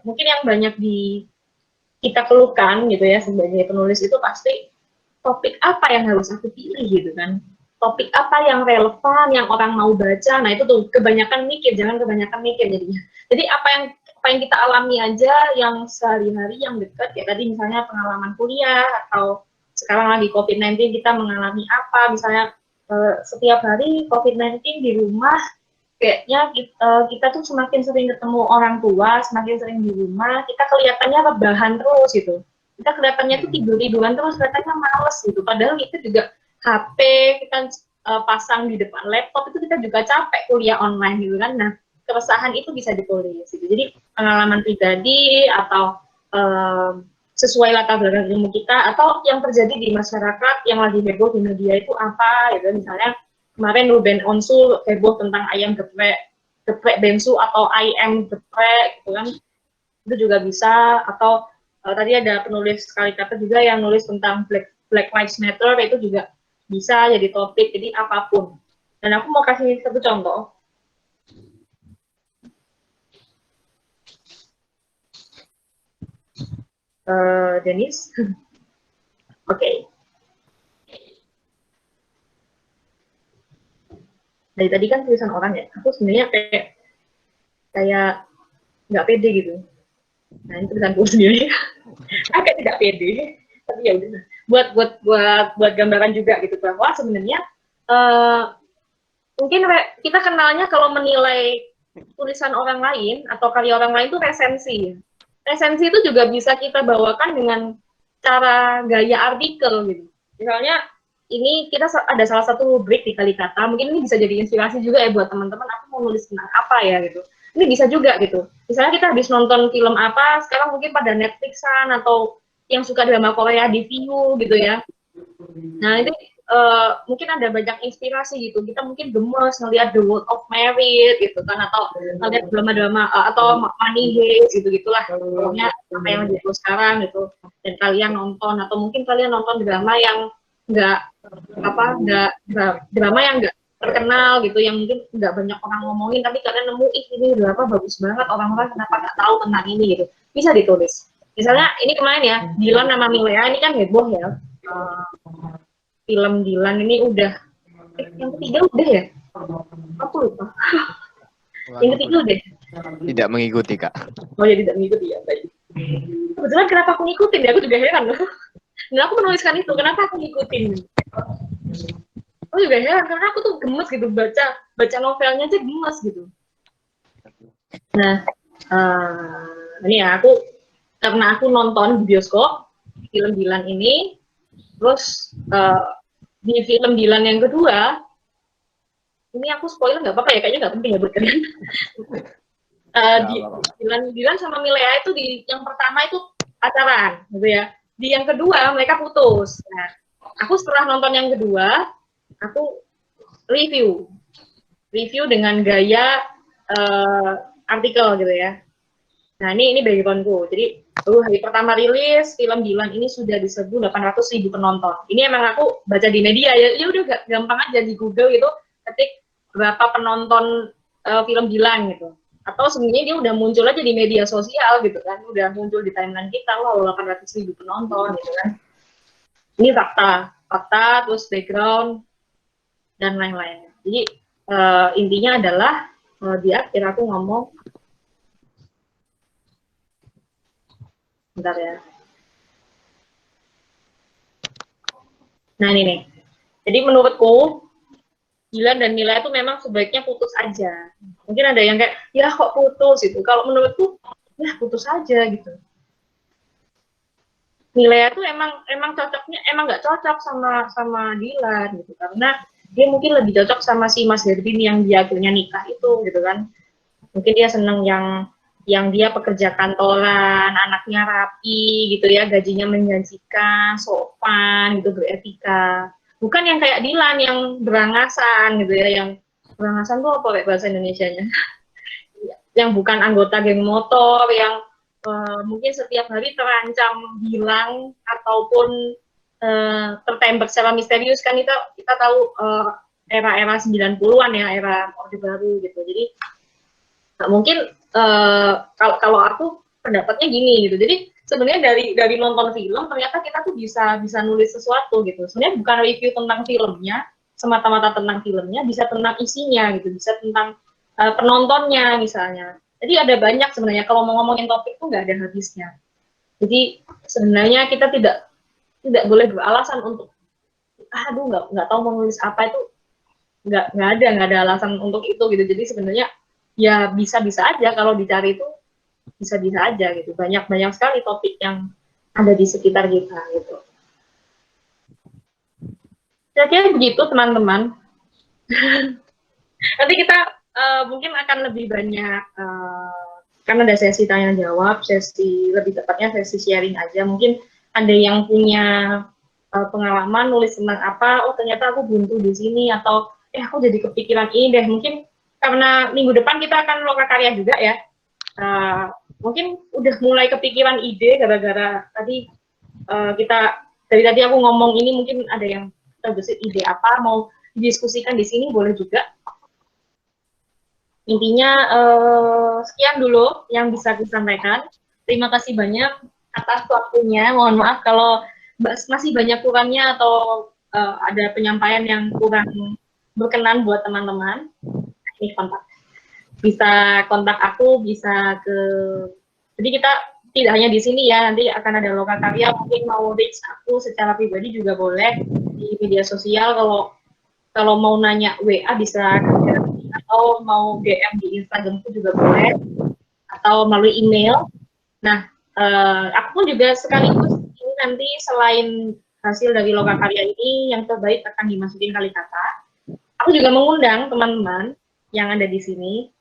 mungkin yang banyak kita keluhkan gitu ya sebagai penulis itu pasti topik apa yang harus aku pilih gitu kan, topik apa yang relevan yang orang mau baca. Nah itu tuh kebanyakan mikir, jangan kebanyakan mikir jadinya. Jadi apa yang kita alami aja yang sehari-hari yang dekat ya, tadi misalnya pengalaman kuliah atau sekarang lagi COVID-19 kita mengalami apa, misalnya setiap hari COVID-19 di rumah, kayaknya kita tuh semakin sering ketemu orang tua, semakin sering di rumah, kita kelihatannya rebahan terus gitu. Kita kelihatannya tuh tidur-tiduran terus, kelihatannya males gitu. Padahal itu juga HP kita pasang di depan laptop, itu kita juga capek kuliah online gitu kan. Nah, keresahan itu bisa ditulis gitu. Jadi pengalaman pribadi atau sesuai latar belakang ilmu kita, atau yang terjadi di masyarakat yang lagi heboh di media itu apa gitu. Misalnya kemarin Ruben Onsu heboh tentang ayam geprek bensu atau ayam geprek gitu kan, itu juga bisa. Atau tadi ada penulis Kalikata juga yang nulis tentang Black Lives Matter, itu juga bisa jadi topik. Jadi apapun. Dan aku mau kasih satu contoh. Dennis, oke. Dari tadi kan tulisan orang ya, aku sebenarnya kayak nggak pede gitu. Nah ini tulisanku sendiri, agak tidak pede. Tapi ya udah, buat gambaran juga gitu, bahwa sebenarnya mungkin kita kenalnya kalau menilai tulisan orang lain atau karya orang lain itu resensi. Resensi itu juga bisa kita bawakan dengan cara gaya artikel gitu. Misalnya ini kita ada salah satu rubrik di Kalikata, mungkin ini bisa jadi inspirasi juga ya buat teman-teman, aku mau nulis tentang apa ya gitu. Ini bisa juga gitu. Misalnya kita habis nonton film apa, sekarang mungkin pada Netflixan atau yang suka drama Korea di Viu gitu ya. Nah itu mungkin ada banyak inspirasi gitu. Kita mungkin gemes ngelihat The World of Merit gitu kan, atau ngelihat drama-drama atau Money Heist gitu-gitulah. Pokoknya apa yang jadi sekarang gitu. Dan kalian nonton, atau mungkin kalian nonton drama yang drama yang nggak terkenal gitu, yang mungkin nggak banyak orang ngomongin, tapi kalian nemu ini drama bagus banget, orang-orang kenapa nggak tahu tentang ini gitu, bisa ditulis. Misalnya ini kemarin ya, Dylan sama Milea ini kan heboh ya, film Dylan ini udah yang ketiga udah ya, aku lupa. Yang ketiga udah tidak mengikuti Kak. Oh ya, tidak mengikuti ya, baik. kebetulan kenapa aku ngikutin ya, aku juga heran loh. Dan aku menuliskan itu, kenapa aku ngikutin. Aku juga heran, karena aku tuh gemes gitu, baca novelnya aja gemes gitu. Nah, ini ya, karena aku nonton di bioskop, film Dilan ini, terus di film Dilan yang kedua, ini aku spoiler nggak apa-apa ya, kayaknya nggak penting ya buat kalian. Dilan sama Milea itu di yang pertama itu pacaran, gitu ya. Di yang kedua mereka putus. Nah, aku setelah nonton yang kedua, aku review dengan gaya artikel gitu ya. Nah ini backgroundku. Jadi hari pertama rilis film Dilan ini sudah diserbu 800.000 penonton. Ini emang aku baca di media ya udah gampang aja di Google gitu, ketik berapa penonton film Dilan gitu. Atau sebenarnya dia udah muncul aja di media sosial gitu kan, udah muncul di timeline kita, wow 800.000 penonton gitu kan. Ini fakta terus background dan lain-lain. Jadi intinya adalah di akhir aku ngomong, bentar ya. Nah ini nih. Jadi menurutku Dilan dan Mila itu memang sebaiknya putus aja. Mungkin ada yang kayak, ya kok putus gitu. Kalau menurutku, ya putus aja gitu. Mila itu emang cocoknya, emang nggak cocok sama Dilan gitu. Karena dia mungkin lebih cocok sama si Mas Hervin yang dia akhirnya nikah itu gitu kan. Mungkin dia seneng yang dia pekerja kantoran, anaknya rapi gitu ya, gajinya menjanjikan, sopan gitu, beretika. Bukan yang kayak Dilan yang berangasan gitu ya, yang berangasan tuh apa kayak bahasa Indonesianya? Yang bukan anggota geng motor, yang mungkin setiap hari terancam hilang ataupun tertembak secara misterius kan. Kita tahu era-era 90-an ya, era Orde Baru gitu. Jadi mungkin kalau aku pendapatnya gini gitu. Jadi sebenarnya dari nonton film ternyata kita tuh bisa nulis sesuatu gitu. Sebenarnya bukan review tentang filmnya semata-mata tentang filmnya, bisa tentang isinya gitu, bisa tentang penontonnya misalnya. Jadi ada banyak sebenarnya, kalau mau ngomongin topik tuh nggak ada habisnya. Jadi sebenarnya kita tidak boleh beralasan untuk aduh nggak tahu mau nulis apa, itu nggak ada alasan untuk itu gitu. Jadi sebenarnya ya bisa aja kalau dicari itu bisa aja gitu. Banyak sekali topik yang ada di sekitar kita gitu. Kira-kira begitu teman-teman. Nanti kita mungkin akan lebih banyak kan ada sesi tanya jawab, sesi lebih tepatnya sesi sharing aja. Mungkin ada yang punya pengalaman nulis tentang apa, oh ternyata aku buntu di sini, atau aku jadi kepikiran ini deh. Mungkin karena minggu depan kita akan lokakarya juga ya. Mungkin udah mulai kepikiran ide gara-gara tadi dari tadi aku ngomong ini, mungkin ada yang terbesit ide apa mau didiskusikan di sini, boleh juga. Intinya sekian dulu yang bisa disampaikan. Terima kasih banyak atas waktunya. Mohon maaf kalau masih banyak kurangnya atau ada penyampaian yang kurang berkenan buat teman-teman. Ini kontak. Bisa kontak aku, bisa jadi kita tidak hanya di sini ya, nanti akan ada lokakarya, mungkin mau reach aku secara pribadi juga boleh di media sosial. Kalau mau nanya WA bisa, atau mau DM di Instagramku juga boleh, atau melalui email. Nah, aku pun juga sekaligus ini nanti selain hasil dari lokakarya ini yang terbaik akan dimasukin Kalikata, aku juga mengundang teman-teman yang ada di sini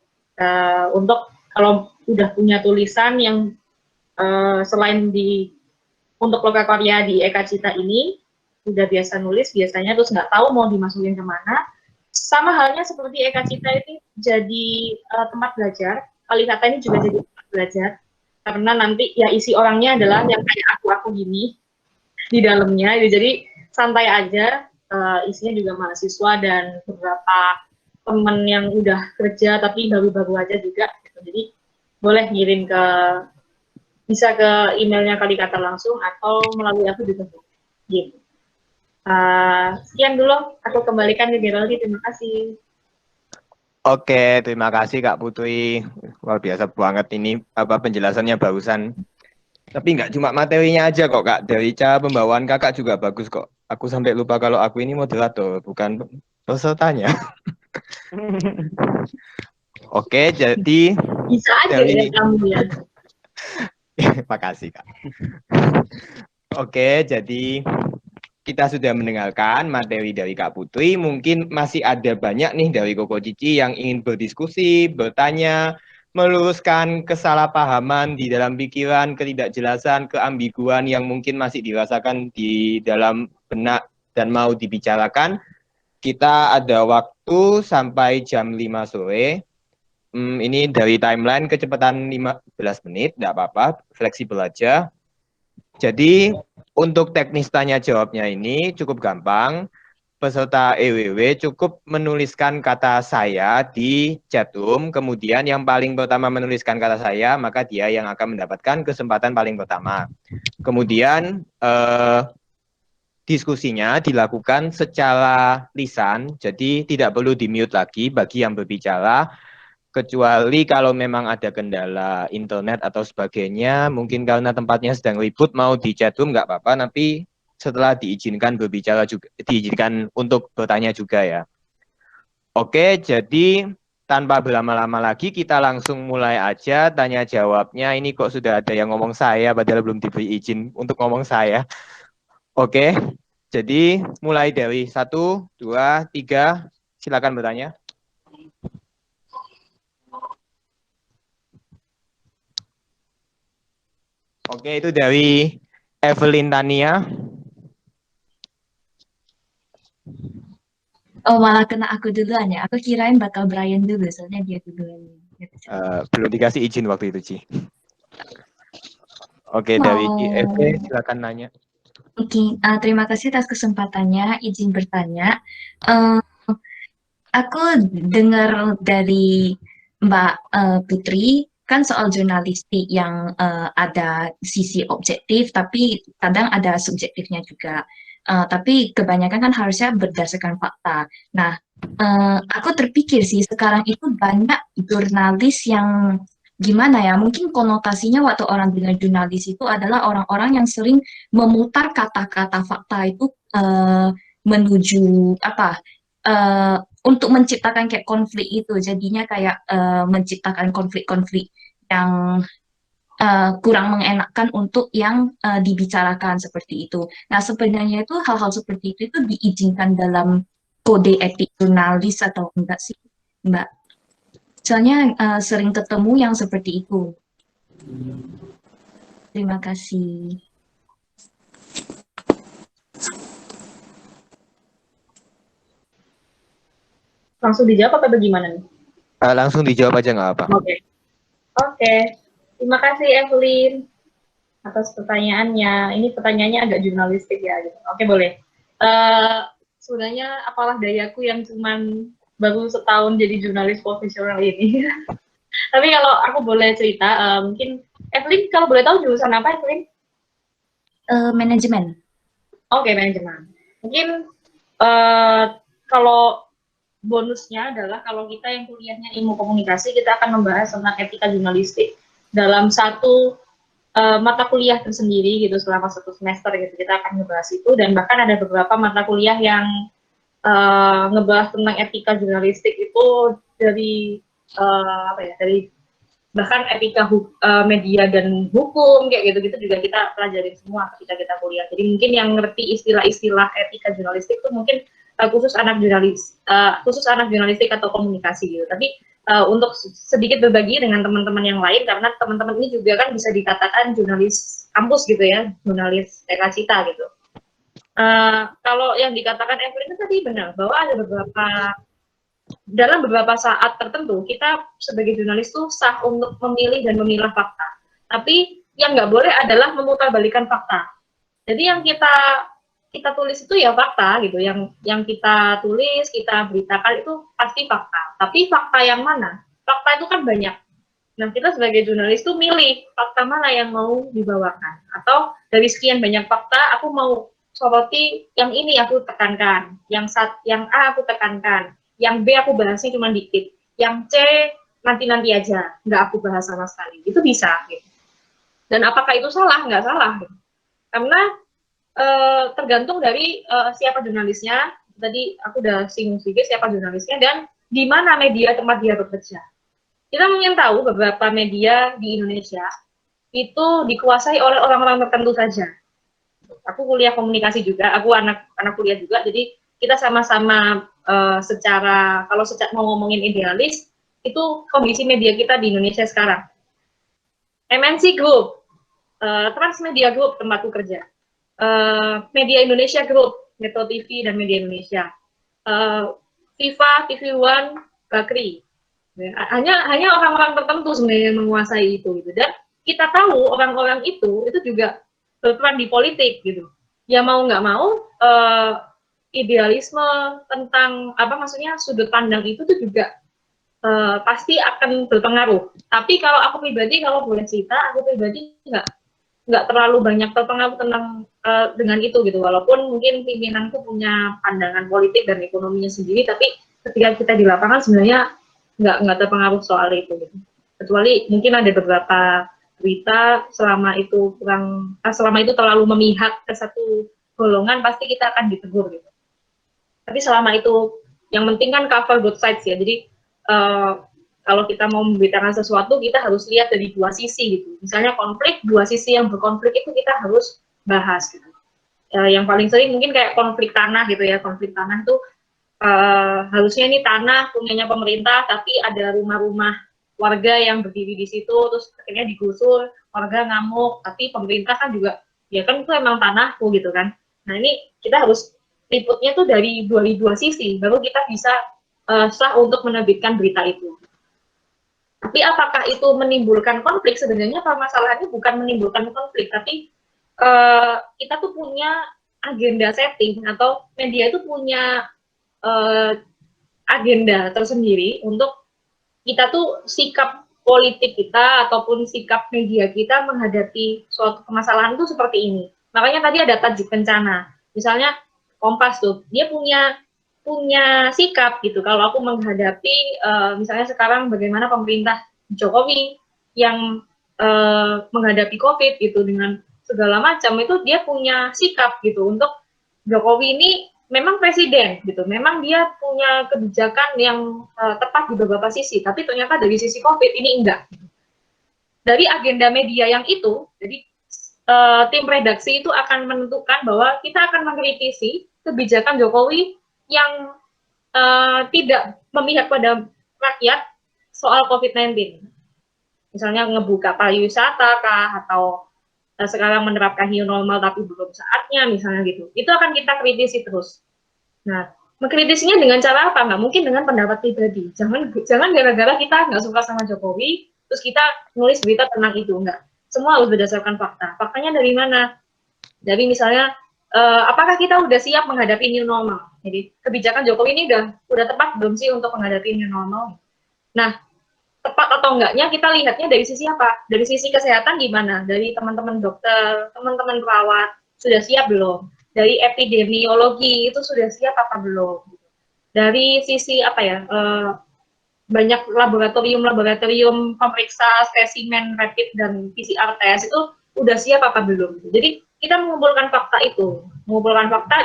untuk kalau udah punya tulisan yang selain untuk lokakarya di Eka Cita ini udah biasa nulis biasanya, terus nggak tahu mau dimasukin kemana, sama halnya seperti Eka Cita ini jadi tempat belajar, Kalikata ini juga jadi tempat belajar, karena nanti ya isi orangnya adalah yang kayak aku gini di dalamnya, jadi santai aja, isinya juga mahasiswa dan beberapa teman yang udah kerja tapi baru-baru aja juga, jadi boleh ngirim bisa ke emailnya Kalikata langsung atau melalui aku juga gitu. Sekian dulu, aku kembalikan ke Geraldi, terima kasih. Oke, terima kasih Kak Putri. Luar biasa banget ini penjelasannya barusan. Tapi nggak cuma materinya aja kok Kak, dari cara pembawaan Kakak juga bagus kok. Aku sampai lupa kalau aku ini moderator, bukan pesertanya. Oke, jadi Bisa aja ya dari kamu ya. makasih Kak. Oke, jadi kita sudah mendengarkan materi dari Kak Putri. Mungkin masih ada banyak nih dari Koko Cici yang ingin berdiskusi, bertanya, meluruskan kesalahpahaman di dalam pikiran, ketidakjelasan, keambiguan yang mungkin masih dirasakan di dalam benak dan mau dibicarakan. Kita ada waktu sampai jam 5 sore. Ini dari timeline kecepatan 15 menit, tidak apa-apa, fleksibel aja. Jadi untuk teknis tanya jawabnya ini cukup gampang. Peserta EWW cukup menuliskan kata saya di chatroom, kemudian yang paling pertama menuliskan kata saya, maka dia yang akan mendapatkan kesempatan paling pertama. Kemudian diskusinya dilakukan secara lisan, jadi tidak perlu di-mute lagi bagi yang berbicara, kecuali kalau memang ada kendala internet atau sebagainya, mungkin karena tempatnya sedang ribut mau di chatroom nggak apa-apa, tapi setelah diizinkan berbicara juga, diizinkan untuk bertanya juga ya. Oke, jadi tanpa berlama-lama lagi kita langsung mulai aja tanya jawabnya. Ini kok sudah ada yang ngomong saya padahal belum diberi izin untuk ngomong saya. Oke, jadi mulai dari 1, 2, 3, silakan bertanya. Oke, itu dari Evelyn Tania. Oh, malah kena aku duluan ya. Aku kirain bakal Brian dulu, soalnya dia duluan. Belum dikasih izin waktu itu, Ci. Oke, dari IFE, silakan nanya. Oke, terima kasih atas kesempatannya, izin bertanya. Eh, aku dengar dari Mbak Putri, kan soal jurnalistik yang ada sisi objektif, tapi kadang ada subjektifnya juga. Tapi kebanyakan kan harusnya berdasarkan fakta. Nah, aku terpikir sih sekarang itu banyak jurnalis yang gimana ya, mungkin konotasinya waktu orang bilang jurnalis itu adalah orang-orang yang sering memutar kata-kata fakta itu menuju apa eh, untuk menciptakan kayak konflik itu, jadinya kayak menciptakan konflik-konflik yang kurang mengenakan untuk yang dibicarakan seperti itu. Nah, sebenarnya itu hal-hal seperti itu diizinkan dalam kode etik jurnalis atau enggak sih, Mbak? Soalnya sering ketemu yang seperti itu. Terima kasih. Langsung dijawab apa bagaimana nih? Langsung dijawab aja nggak apa. Oke. Terima kasih Evelyn atas pertanyaannya. Ini pertanyaannya agak jurnalistik ya. Gitu. Oke, boleh. Sebenarnya apalah dayaku yang cuman baru setahun jadi jurnalis profesional ini. Tapi kalau aku boleh cerita, mungkin Evelyn kalau boleh tahu jurusan apa Evelyn? Manajemen. Oke, manajemen. Mungkin kalau bonusnya adalah kalau kita yang kuliahnya ilmu komunikasi, kita akan membahas tentang etika jurnalistik dalam satu mata kuliah tersendiri gitu selama 1 semester gitu. Kita akan membahas itu, dan bahkan ada beberapa mata kuliah yang ngebahas tentang etika jurnalistik itu dari dari bahkan etika media dan hukum kayak gitu-gitu juga kita pelajarin semua ketika kita kuliah. Jadi mungkin yang ngerti istilah-istilah etika jurnalistik itu mungkin khusus anak jurnalistik atau komunikasi gitu. Tapi untuk sedikit berbagi dengan teman-teman yang lain, karena teman-teman ini juga kan bisa dikatakan jurnalis kampus gitu ya, jurnalis TK Cita gitu. Kalau yang dikatakan Evelyn itu tadi benar bahwa ada dalam beberapa saat tertentu kita sebagai jurnalis tuh sah untuk memilih dan memilah fakta. Tapi yang nggak boleh adalah memutarbalikkan fakta. Jadi yang kita tulis itu ya fakta gitu, yang kita tulis, kita beritakan itu pasti fakta. Tapi fakta yang mana? Fakta itu kan banyak. Nah, kita sebagai jurnalis tuh milih fakta mana yang mau dibawakan. Atau dari sekian banyak fakta, aku mau soroti yang ini aku tekankan, yang A aku tekankan, yang B aku bahasnya cuma dikit, yang C nanti-nanti aja, nggak aku bahas sama sekali. Itu bisa. Gitu. Dan apakah itu salah? Nggak salah. Karena tergantung dari siapa jurnalisnya. Tadi aku udah singgung sedikit siapa jurnalisnya dan di mana media tempat dia bekerja. Kita mungkin tahu beberapa media di Indonesia itu dikuasai oleh orang-orang tertentu saja. Aku kuliah komunikasi juga, aku anak kuliah juga, jadi kita sama-sama secara kalau mau ngomongin idealis itu kondisi media kita di Indonesia sekarang. MNC Group, Transmedia Group tempatku kerja, Media Indonesia Group, Metro TV dan Media Indonesia, Viva, TV One, Bakri. Hanya orang-orang tertentu sebenarnya yang menguasai itu gitu. Dan kita tahu orang-orang itu juga berperan di politik gitu. Ya mau nggak mau idealisme tentang apa maksudnya sudut pandang itu tuh juga pasti akan berpengaruh. Tapi kalau aku pribadi kalau boleh cerita, aku pribadi nggak terlalu banyak terpengaruh dengan itu gitu. Walaupun mungkin pimpinanku punya pandangan politik dan ekonominya sendiri, tapi ketika kita di lapangan sebenarnya nggak terpengaruh soal itu gitu. Kecuali mungkin ada beberapa berita selama itu terlalu memihak ke satu golongan pasti kita akan ditegur gitu. Tapi selama itu yang penting kan cover both sides ya. Jadi kalau kita mau memberitakan sesuatu kita harus lihat dari dua sisi gitu. Misalnya konflik, dua sisi yang berkonflik itu kita harus bahas gitu. Yang paling sering mungkin kayak konflik tanah gitu ya. Konflik tanah itu harusnya ini tanah punyanya pemerintah, tapi ada rumah-rumah warga yang berdiri di situ, terus akhirnya digusur, warga ngamuk, tapi pemerintah kan juga, ya kan itu emang tanahku gitu kan. Nah ini kita harus liputnya tuh dari dua sisi, baru kita bisa sah untuk menerbitkan berita itu. Tapi apakah itu menimbulkan konflik? Sebenarnya permasalahannya bukan menimbulkan konflik, tapi kita tuh punya agenda setting, atau media itu punya agenda tersendiri untuk kita tuh sikap politik kita ataupun sikap media kita menghadapi suatu permasalahan itu seperti ini. Makanya tadi ada tajuk bencana. Misalnya Kompas tuh, dia punya sikap gitu. Kalau aku menghadapi misalnya sekarang bagaimana pemerintah Jokowi yang menghadapi COVID gitu dengan segala macam, itu dia punya sikap gitu untuk Jokowi ini memang presiden gitu, memang dia punya kebijakan yang tepat di beberapa sisi, tapi ternyata dari sisi COVID ini enggak. Dari agenda media yang itu, jadi tim redaksi itu akan menentukan bahwa kita akan mengkritisi kebijakan Jokowi yang tidak memihak pada rakyat soal COVID-19. Misalnya ngebuka pariwisata kah, atau sekarang menerapkan new normal tapi belum saatnya misalnya gitu, itu akan kita kritisi terus. Nah, mengkritisinya dengan cara apa? Nggak mungkin dengan pendapat pribadi. Jangan gara-gara kita nggak suka sama Jokowi, terus kita nulis berita tentang itu. Enggak. Semua harus berdasarkan fakta. Faktanya dari mana? Dari misalnya, apakah kita udah siap menghadapi new normal? Jadi, kebijakan Jokowi ini udah tepat belum sih untuk menghadapi new normal? Nah, tepat atau enggaknya kita lihatnya dari sisi apa? Dari sisi kesehatan gimana? Dari teman-teman dokter, teman-teman perawat, sudah siap belum? Dari epidemiologi itu sudah siap apa belum? Dari sisi apa ya? Banyak laboratorium pemeriksa spesimen rapid dan PCR test itu udah siap apa belum? Jadi kita mengumpulkan fakta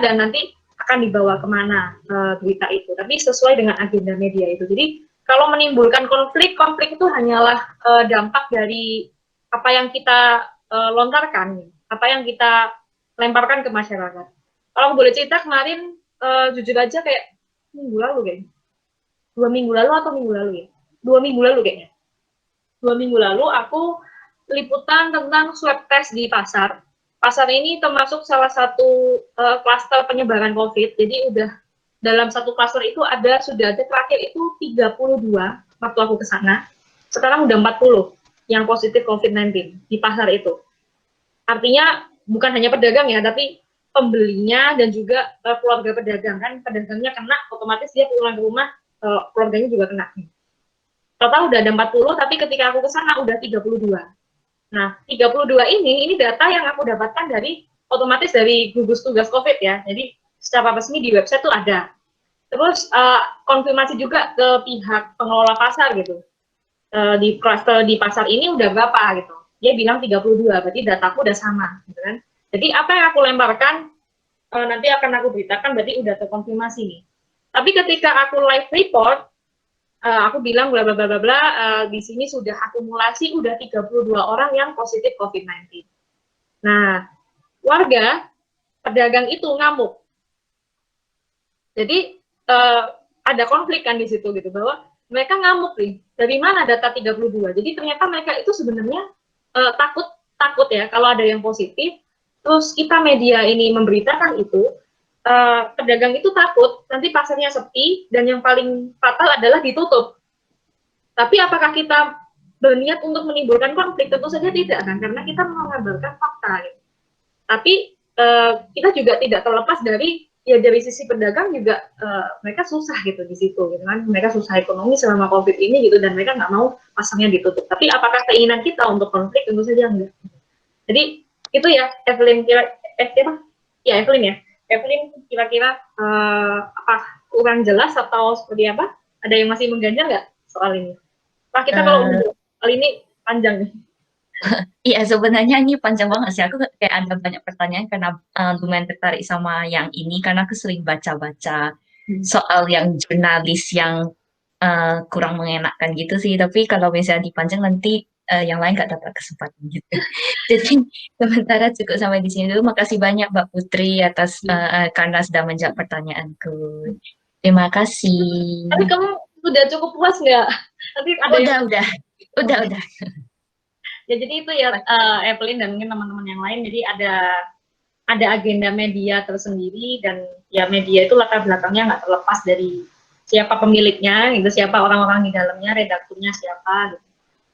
dan nanti akan dibawa kemana berita itu. Tapi sesuai dengan agenda media itu. Jadi kalau menimbulkan konflik itu hanyalah dampak dari apa yang kita lontarkan, apa yang kita lemparkan ke masyarakat. Kalau boleh cerita kemarin, jujur aja kayak minggu lalu kayaknya. 2 minggu lalu atau minggu lalu ya? 2 minggu lalu kayaknya. 2 minggu lalu aku liputan tentang swab test di pasar. Pasar ini termasuk salah satu klaster penyebaran COVID. Jadi udah dalam satu klaster itu sudah ada terakhir itu 32 waktu aku ke sana. Sekarang udah 40 yang positif COVID-19 di pasar itu. Artinya bukan hanya pedagang ya, tapi pembelinya dan juga keluarga pedagang. Kan pedagangnya kena, otomatis dia pulang ke rumah, keluarganya juga kena. Total udah ada 40, tapi ketika aku ke sana udah 32. Nah, 32 ini data yang aku dapatkan otomatis dari gugus tugas COVID ya. Jadi secara resmi di website tuh ada. Terus konfirmasi juga ke pihak pengelola pasar gitu. Di pasar ini udah berapa gitu. dia bilang 32, berarti dataku udah sama, gitu kan. Jadi apa yang aku lemparkan nanti akan aku beritakan, berarti udah terkonfirmasi nih. Tapi ketika aku live report, aku bilang bla bla bla bla bla, di sini sudah akumulasi udah 32 orang yang positif COVID-19. Nah, warga pedagang itu ngamuk. Jadi ada konflik kan di situ gitu, bahwa mereka ngamuk nih, dari mana data 32? Jadi ternyata mereka itu sebenarnya takut ya kalau ada yang positif, terus kita media ini memberitakan itu, pedagang itu takut nanti pasarnya sepi, dan yang paling fatal adalah ditutup. Tapi apakah kita berniat untuk menimbulkan konflik? Tentu saja tidak kan, karena kita mengabarkan fakta gitu. Tapi kita juga tidak terlepas dari sisi pedagang juga mereka susah gitu di situ gitu kan, mereka susah ekonomi selama COVID ini gitu, dan mereka nggak mau pasarnya ditutup. Tapi apakah keinginan kita untuk konflik? Tentu saja enggak. Jadi itu ya Evelyn, Evelyn kira-kira apa kurang jelas atau seperti apa? Ada yang masih mengganjal nggak soal ini? Pak, kita kalau kali ini panjang nih. Iya, sebenarnya ini panjang banget sih. Aku kayak ada banyak pertanyaan karena lumayan tertarik sama yang ini, karena aku sering baca-baca soal yang jurnalis yang kurang mengenakan gitu sih. Tapi kalau misalnya dipanjang nanti yang lain nggak dapat kesempatan gitu. Jadi sementara cukup sampai di sini dulu. Makasih banyak Mbak Putri atas karena sudah menjawab pertanyaanku. Terima kasih. Tapi kamu sudah cukup puas nggak? Nanti ada udah. Ya jadi itu ya Evelyn dan mungkin teman-teman yang lain. Jadi ada agenda media tersendiri, dan ya media itu latar belakangnya nggak terlepas dari siapa pemiliknya, gitu, siapa orang-orang di dalamnya, redakturnya siapa. Gitu.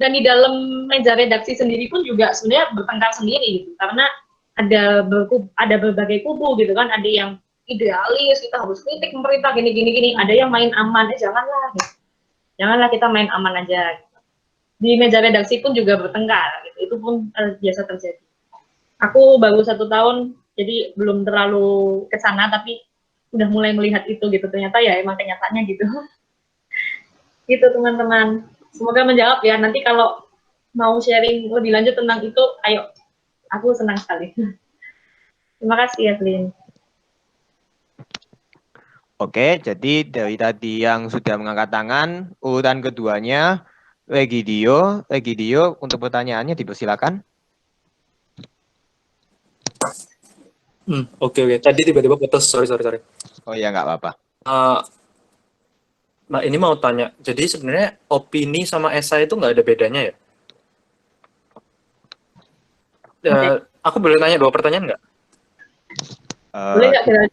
Dan di dalam meja redaksi sendiri pun juga sebenarnya bertengkar sendiri, gitu, karena ada berbagai kubu gitu kan, ada yang idealis, kita harus kritik pemerintah gini, ada yang main aman, janganlah, gitu. Janganlah kita main aman aja. Gitu. Di meja redaksi pun juga bertengkar, gitu. Itu pun biasa terjadi. Aku baru 1 tahun, jadi belum terlalu ke sana, tapi udah mulai melihat itu gitu. Ternyata ya emang kenyataannya gitu. Gitu teman-teman. Semoga menjawab ya. Nanti kalau mau sharing lebih lanjut tentang itu, ayo. Aku senang sekali. Terima kasih Evelyn. Oke, jadi dari tadi yang sudah mengangkat tangan, urutan keduanya Regidio untuk pertanyaannya dipersilakan. Oke. Tadi tiba-tiba putus, sorry. Oh ya, nggak apa-apa. Nah, ini mau tanya, jadi sebenarnya opini sama esai itu nggak ada bedanya ya? Aku boleh tanya 2 pertanyaan nggak? Boleh nggak kira?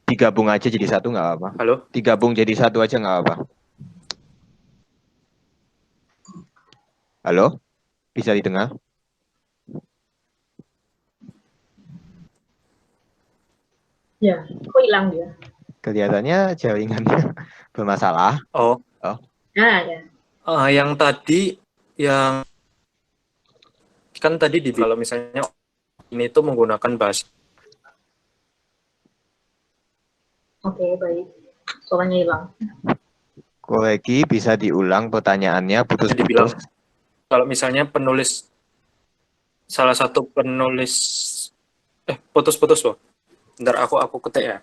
Digabung aja jadi satu nggak apa-apa. Halo? Digabung jadi satu aja nggak apa-apa. Halo? Bisa didengar? Ya, kok hilang dia? Kelihatannya jaringannya bermasalah. Oh. Nah, ya. Yang tadi, yang kan tadi kalau misalnya ini tuh menggunakan bahasa. Oke, baik. Suaranya hilang. Koreksi, bisa diulang pertanyaannya, Dibilang putus-putus. kalau misalnya salah satu penulis putus-putus loh. Bentar aku ketik ya.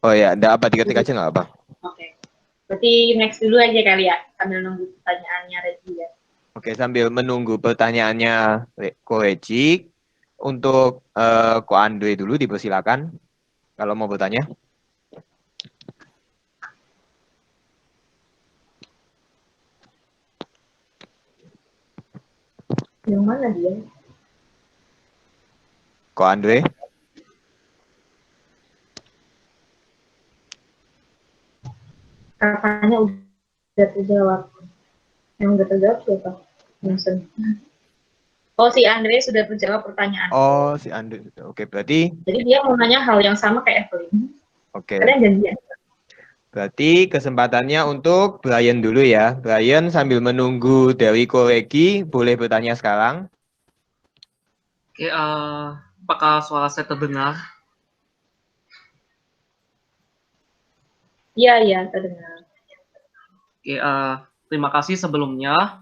Oh ya, enggak apa, diketik aja nggak apa. Oke. Berarti next dulu aja kali ya, sambil nunggu pertanyaannya Regi ya. Oke, sambil menunggu pertanyaannya Koreksi, untuk Ko Andre dulu dipersilakan kalau mau bertanya. Yang mana dia? Ko Andre. Katanya udah terjawab. Yang udah terjawab siapa? Vincent. Oh, si Andre sudah terjawab pertanyaan. Oh, si Andre. Oke, berarti. Jadi dia mau nanya hal yang sama kayak Evelyn. Oke. Kalian janjian. Berarti kesempatannya untuk Brian dulu ya. Brian sambil menunggu dari Koreksi, boleh bertanya sekarang. Oke, apakah suara saya terdengar? Iya, terdengar. Oke, terima kasih sebelumnya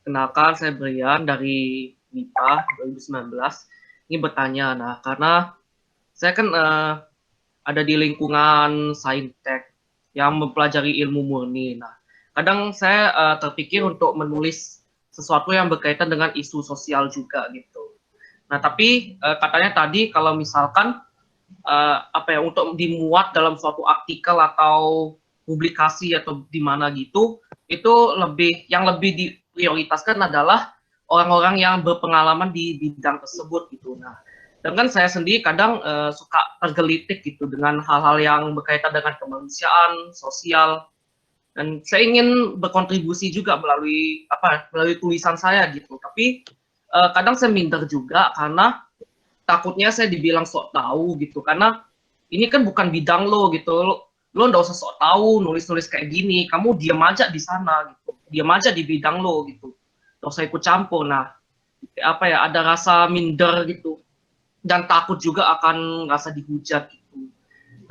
Kenalkan, saya Brian dari MIPA 2019. Ini bertanya, nah karena saya kan ada di lingkungan saintek yang mempelajari ilmu murni. Nah, kadang saya terpikir untuk menulis sesuatu yang berkaitan dengan isu sosial juga gitu. Nah, tapi katanya tadi kalau misalkan untuk dimuat dalam suatu artikel atau publikasi atau di mana gitu, itu yang lebih diprioritaskan adalah orang-orang yang berpengalaman di bidang tersebut gitu. Nah, dan kan saya sendiri kadang suka tergelitik gitu dengan hal-hal yang berkaitan dengan kemanusiaan, sosial, dan saya ingin berkontribusi juga melalui tulisan saya gitu. Tapi kadang saya minder juga karena takutnya saya dibilang sok tahu gitu, karena ini kan bukan bidang lo gitu. Lo nggak usah sok tahu nulis-nulis kayak gini, kamu diam aja di sana gitu, diam aja di bidang lo gitu, nggak usah ikut campur. Nah, ada rasa minder gitu, dan takut juga akan rasa dihujat gitu.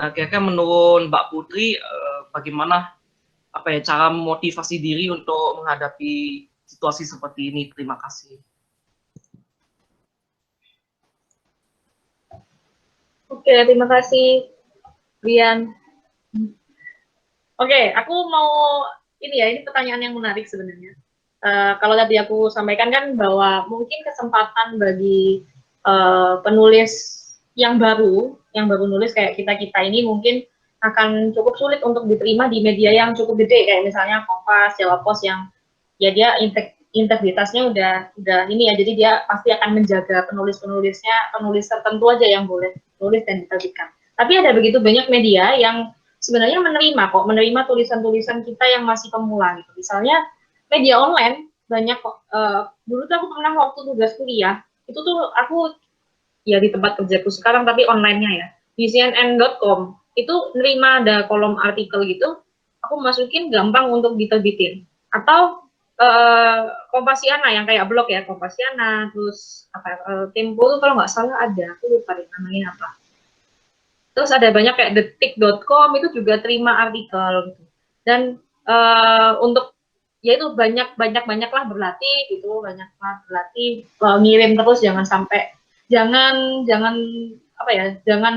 Nah, kira-kira menurut Mbak Putri bagaimana cara memotivasi diri untuk menghadapi situasi seperti ini? Terima kasih. Oke, terima kasih, Rian. Oke, aku mau ini pertanyaan yang menarik sebenarnya. Kalau tadi aku sampaikan kan bahwa mungkin kesempatan bagi penulis yang baru nulis kayak kita ini mungkin akan cukup sulit untuk diterima di media yang cukup gede kayak misalnya Kompas, Jawa Pos yang ya dia integritasnya udah ini ya, jadi dia pasti akan menjaga penulis tertentu aja yang boleh tulis dan diterbitkan. Tapi ada begitu banyak media yang sebenarnya menerima tulisan-tulisan kita yang masih pemula gitu. Misalnya media online banyak kok. Dulu tuh aku pernah waktu tugas kuliah itu tuh aku ya di tempat kerjaku sekarang tapi online-nya ya di cnn.com itu nerima ada kolom artikel gitu, aku masukin gampang untuk diterbitin. Atau Kompasiana yang kayak blog ya, Kompasiana, terus Tempo tuh kalau nggak salah ada, aku lupa deh namanya apa. Terus ada banyak kayak detik.com itu juga terima artikel gitu. Dan untuk ya itu banyaklah berlatih gitu, banyaklah berlatih, ngirim terus, jangan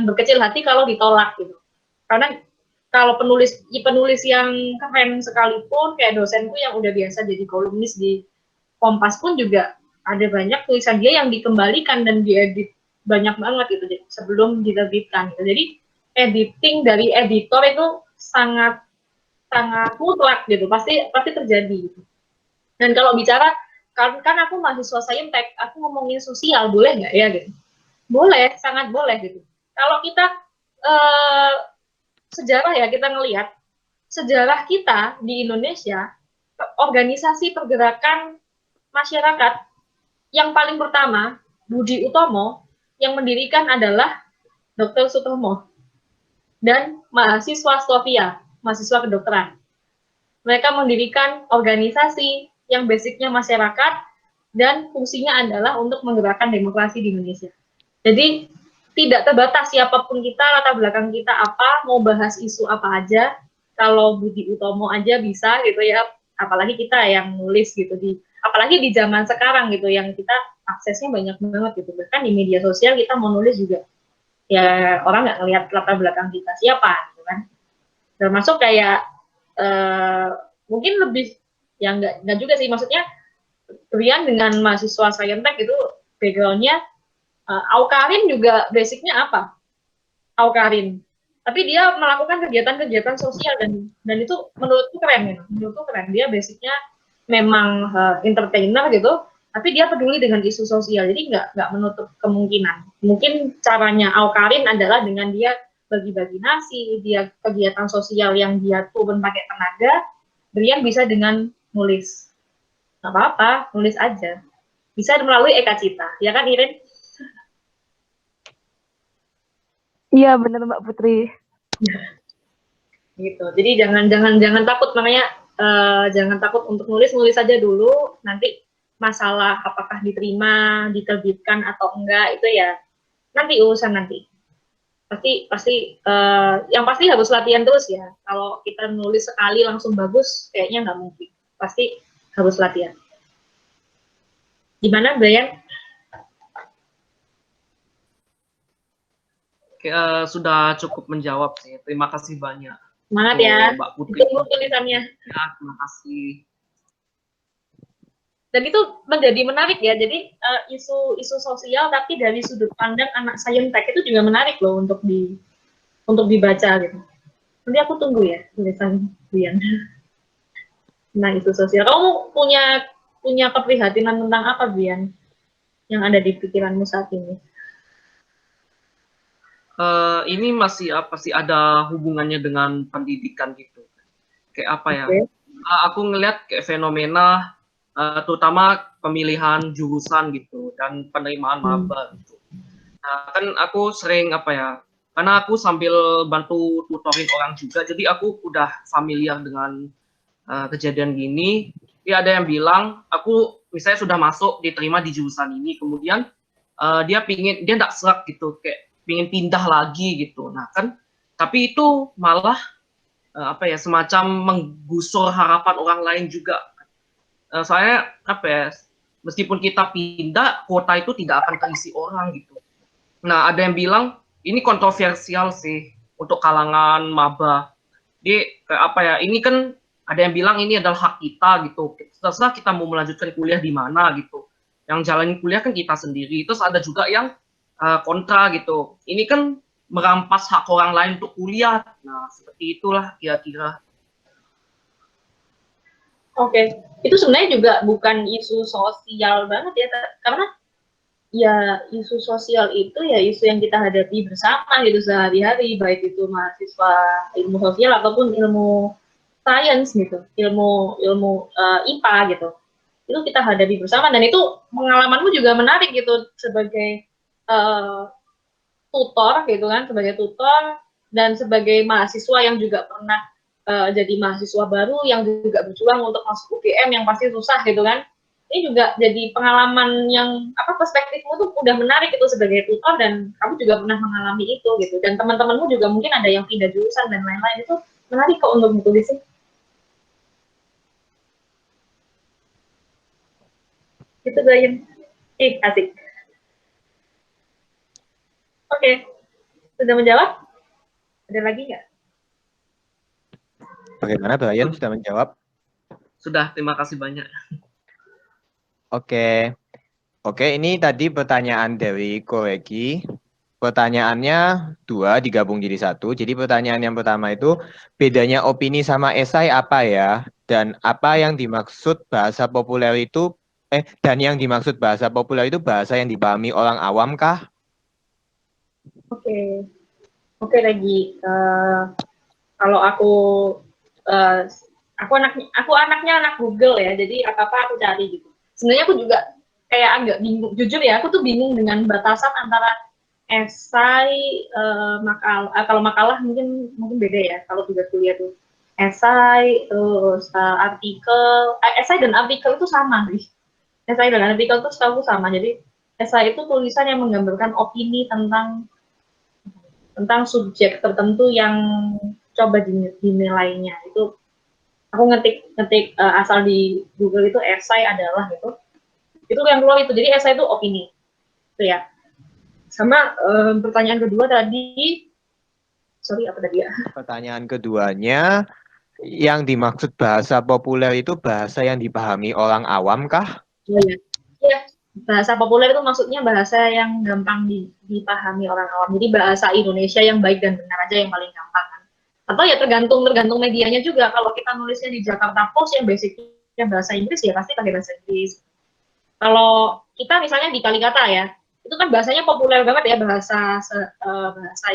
berkecil hati kalau ditolak gitu. Karena kalau penulis yang keren sekalipun kayak dosenku yang udah biasa jadi kolumnis di Kompas pun juga ada banyak tulisan dia yang dikembalikan dan diedit banyak banget gitu sebelum diterbitkan gitu. Jadi editing dari editor itu sangat mutlak gitu, pasti terjadi gitu. Dan kalau bicara kan aku mahasiswa saintek, aku ngomongin sosial boleh nggak ya gitu? Boleh, sangat boleh gitu. Kalau kita sejarah ya, kita ngelihat sejarah kita di Indonesia, organisasi pergerakan masyarakat yang paling pertama Budi Utomo yang mendirikan adalah Dr. Sutomo dan mahasiswa Stovia, mahasiswa kedokteran. Mereka mendirikan organisasi yang basicnya masyarakat dan fungsinya adalah untuk menggerakkan demokrasi di Indonesia. Jadi tidak terbatas siapapun kita, latar belakang kita apa, mau bahas isu apa aja, kalau Budi Utomo aja bisa gitu ya, apalagi kita yang nulis gitu, apalagi di zaman sekarang gitu, yang kita aksesnya banyak banget gitu, bahkan di media sosial kita mau nulis juga, ya orang nggak ngelihat latar belakang kita siapa gitu kan, termasuk kayak mungkin lebih, ya nggak juga sih, maksudnya Rian dengan mahasiswa saintek itu background-nya, Aukarin juga basicnya apa? Aukarin. Tapi dia melakukan kegiatan-kegiatan sosial dan itu menurutku keren gitu. Menurutku keren. Dia basicnya memang entertainer gitu, tapi dia peduli dengan isu sosial. Jadi nggak menutup kemungkinan. Mungkin caranya Aukarin adalah dengan dia bagi-bagi nasi, dia kegiatan sosial yang dia turun pakai tenaga, Brian bisa dengan nulis. Nggak apa-apa, nulis aja. Bisa melalui Eka Cita, ya kan Irin? Iya benar Mbak Putri. Gitu. Jadi jangan takut, makanya jangan takut untuk nulis aja dulu. Nanti masalah apakah diterima, diterbitkan atau enggak itu ya nanti urusan nanti. Pasti yang pasti harus latihan terus ya. Kalau kita nulis sekali langsung bagus, kayaknya nggak mungkin. Pasti harus latihan. Gimana, Brian? Oke, sudah cukup menjawab sih. Terima kasih banyak. Semangat Untuk ya. Mbak Putri. Ditunggu tulisannya. Ya, terima kasih. Dan itu menjadi menarik ya. Jadi isu sosial tapi dari sudut pandang anak saintek itu juga menarik loh untuk dibaca gitu. Nanti aku tunggu ya tulisan Brian. Nah, isu sosial. Kamu punya keprihatinan tentang apa, Brian? Yang ada di pikiranmu saat ini? Ini masih apa sih, ada hubungannya dengan pendidikan gitu. Kayak apa ya? Oke. Aku ngelihat kayak fenomena terutama pemilihan jurusan gitu dan penerimaan maba gitu. Nah, kan aku sering apa ya? Karena aku sambil bantu tutoring orang juga, jadi aku udah familiar dengan kejadian gini. Ya ada yang bilang aku misalnya sudah masuk diterima di jurusan ini, kemudian dia nggak serak gitu, kayak pingin pindah lagi gitu. Nah kan, tapi itu malah apa ya, semacam menggusur harapan orang lain juga. Soalnya apa ya, meskipun kita pindah, kuota itu tidak akan terisi orang gitu. Nah ada yang bilang ini kontroversial sih untuk kalangan maba. Jadi kayak apa ya, ini kan ada yang bilang ini adalah hak kita gitu. Terserah kita mau melanjutkan kuliah di mana gitu. Yang jalanin kuliah kan kita sendiri. Terus ada juga yang kontra gitu. Ini kan merampas hak orang lain untuk kuliah. Nah, seperti itulah kira-kira. Oke, itu sebenarnya juga bukan isu sosial banget ya, karena ya isu sosial itu ya isu yang kita hadapi bersama gitu sehari-hari, baik itu mahasiswa ilmu sosial ataupun ilmu sains gitu, ilmu IPA gitu. Itu kita hadapi bersama, dan itu pengalamanmu juga menarik gitu sebagai tutor gitu kan, sebagai tutor dan sebagai mahasiswa yang juga pernah jadi mahasiswa baru yang juga berjuang untuk masuk UGM yang pasti susah gitu kan. Ini juga jadi pengalaman yang perspektifmu tuh udah menarik itu sebagai tutor, dan kamu juga pernah mengalami itu gitu. Dan teman-temanmu juga mungkin ada yang pindah jurusan dan lain-lain, itu menarik kok untuk ditulisin. Itu Brian. Asik. Oke. Sudah menjawab? Ada lagi nggak? Bagaimana Brian, sudah menjawab? Sudah, terima kasih banyak. Oke. Oke, ini tadi pertanyaan dari Koreki. Pertanyaannya 2 digabung jadi 1. Jadi pertanyaan yang pertama itu, bedanya opini sama esai apa ya? Dan apa yang dimaksud bahasa populer itu, dan yang dimaksud bahasa populer itu bahasa yang dipahami orang awam kah? Oke, Regi. Kalau aku anaknya anak Google ya, jadi apa aku cari gitu. Sebenarnya aku juga kayak agak bingung, jujur ya, aku tuh bingung dengan batasan antara esai, kalau makalah mungkin beda ya, kalau juga kuliah tuh esai, terus artikel, esai dan artikel itu sama sih. Esai dan artikel itu setahu sama. Jadi esai itu tulisan yang menggambarkan opini tentang subjek tertentu yang coba dinilainya. Itu aku ngetik asal di Google itu esai adalah itu yang keluar itu. Jadi esai itu opini itu ya. Sama pertanyaan kedua tadi, apa tadi ya? Pertanyaan keduanya, yang dimaksud bahasa populer itu bahasa yang dipahami orang awam kah? Iya, bahasa populer itu maksudnya bahasa yang gampang dipahami orang awam. Jadi bahasa Indonesia yang baik dan benar aja yang paling gampang kan. Atau ya tergantung medianya juga. Kalau kita nulisnya di Jakarta Post yang basicnya bahasa Inggris, ya pasti pakai bahasa Inggris. Kalau kita misalnya di Kalikata ya, itu kan bahasanya populer banget ya, bahasa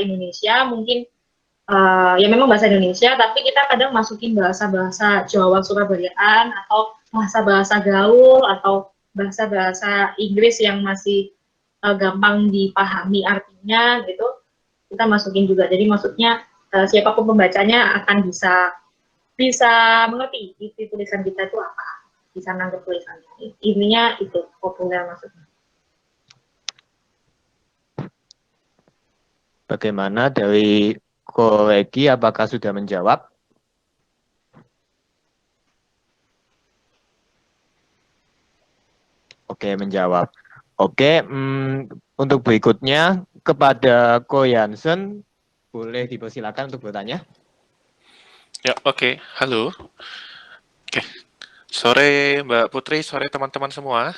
Indonesia, mungkin ya memang bahasa Indonesia, tapi kita kadang masukin bahasa-bahasa Jawa Surabayaan atau bahasa-bahasa gaul atau bahasa-bahasa Inggris yang masih gampang dipahami artinya gitu, kita masukin juga. Jadi maksudnya siapapun pembacanya akan bisa mengerti isi tulisan kita itu apa, bisa nangkep tulisannya. Intinya itu populer maksudnya. Bagaimana dari Koreki, apakah sudah menjawab? Oke, menjawab. Oke, untuk berikutnya kepada Ko Jansen, boleh dipersilakan untuk bertanya. Ya, oke. Halo. Oke. Sore Mbak Putri, sore teman-teman semua.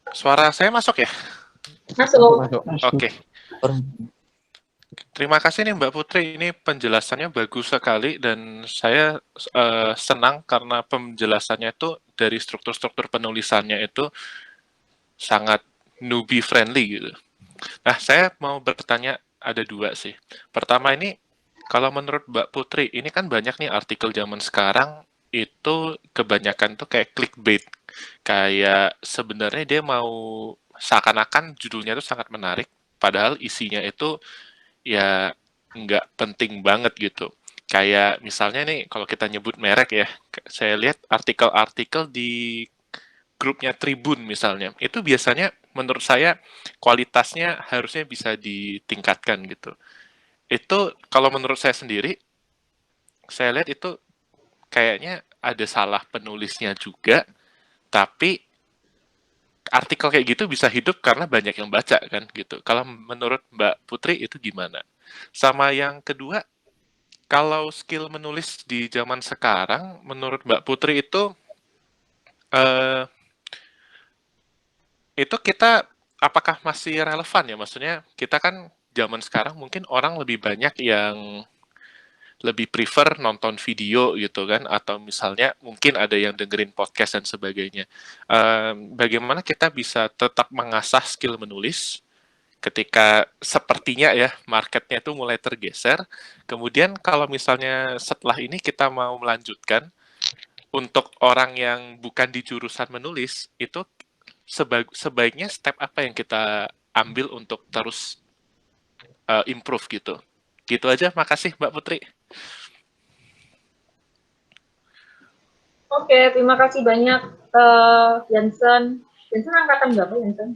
Suara saya masuk ya? Masuk. Masuk. Oke. Terima kasih nih Mbak Putri, ini penjelasannya bagus sekali dan saya senang karena penjelasannya itu dari struktur-struktur penulisannya itu sangat newbie friendly gitu. Nah, saya mau bertanya ada dua sih. Pertama ini, kalau menurut Mbak Putri, ini kan banyak nih artikel zaman sekarang itu kebanyakan tuh kayak clickbait. Kayak sebenarnya dia mau seakan-akan judulnya tuh sangat menarik, padahal isinya itu ya nggak penting banget gitu. Kayak misalnya nih, kalau kita nyebut merek ya, saya lihat artikel-artikel di grupnya Tribun misalnya, itu biasanya menurut saya kualitasnya harusnya bisa ditingkatkan gitu. Itu kalau menurut saya sendiri, saya lihat itu kayaknya ada salah penulisnya juga, tapi artikel kayak gitu bisa hidup karena banyak yang baca kan gitu. Kalau menurut Mbak Putri itu gimana? Sama yang kedua, kalau skill menulis di zaman sekarang, menurut Mbak Putri eh, itu kita apakah masih relevan ya? Maksudnya kita kan zaman sekarang mungkin orang lebih banyak yang lebih prefer nonton video gitu kan, atau misalnya mungkin ada yang dengerin podcast dan sebagainya. Bagaimana kita bisa tetap mengasah skill menulis ketika sepertinya ya marketnya itu mulai tergeser. Kemudian kalau misalnya setelah ini kita mau melanjutkan untuk orang yang bukan di jurusan menulis, itu sebaiknya step apa yang kita ambil untuk terus improve gitu. Gitu aja, makasih Mbak Putri. Oke, terima kasih banyak Jansen. Jansen angkatan berapa Jansen?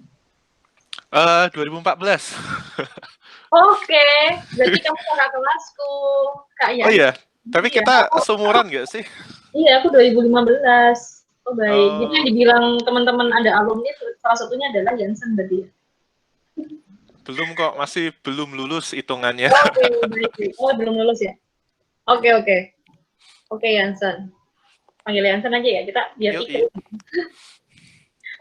2014. Oke, berarti kamu kakak kelasku, Kak Oh Yan. iya, tapi Iya, kita seumuran nggak sih? Iya, aku 2015. Oh baik, Oh. jadi yang dibilang teman-teman ada alumni, salah satunya adalah Jansen berarti. Belum kok, masih belum lulus hitungannya. Oke, baik. Oh, belum lulus ya? Oke. Oke, Jansen. Panggil Jansen aja ya, kita biar Yuk, ikut.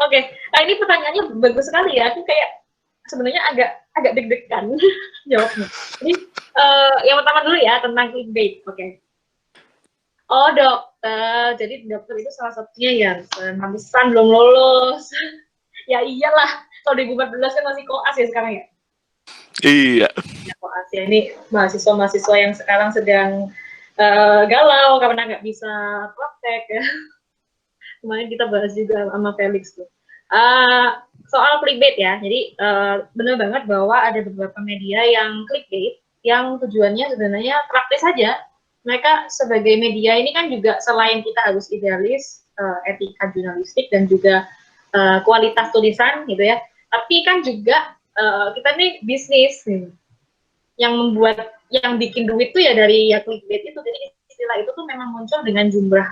Oke, nah ini pertanyaannya bagus sekali ya. Aku kayak sebenarnya agak deg-degan jawabnya. Jadi yang pertama dulu ya tentang clickbait. Oke. Oh dokter, jadi dokter itu salah satunya Jansen. Pantesan belum lulus. Ya iyalah, kalau 2014 kan masih koas ya sekarang ya. Iya. Ya koas ya, ini mahasiswa-mahasiswa yang sekarang sedang galau karena nggak bisa praktek ya. Kemarin kita bahas juga sama Felix tuh. Soal clickbait ya, jadi benar banget bahwa ada beberapa media yang clickbait yang tujuannya sebenarnya praktis saja. Mereka sebagai media ini kan juga selain kita harus idealis, etika jurnalistik dan juga kualitas tulisan gitu ya, tapi kan juga kita nih bisnis nih, yang membuat, yang bikin duit tuh ya dari ya clickbait itu. Jadi istilah itu tuh memang muncul dengan jumlah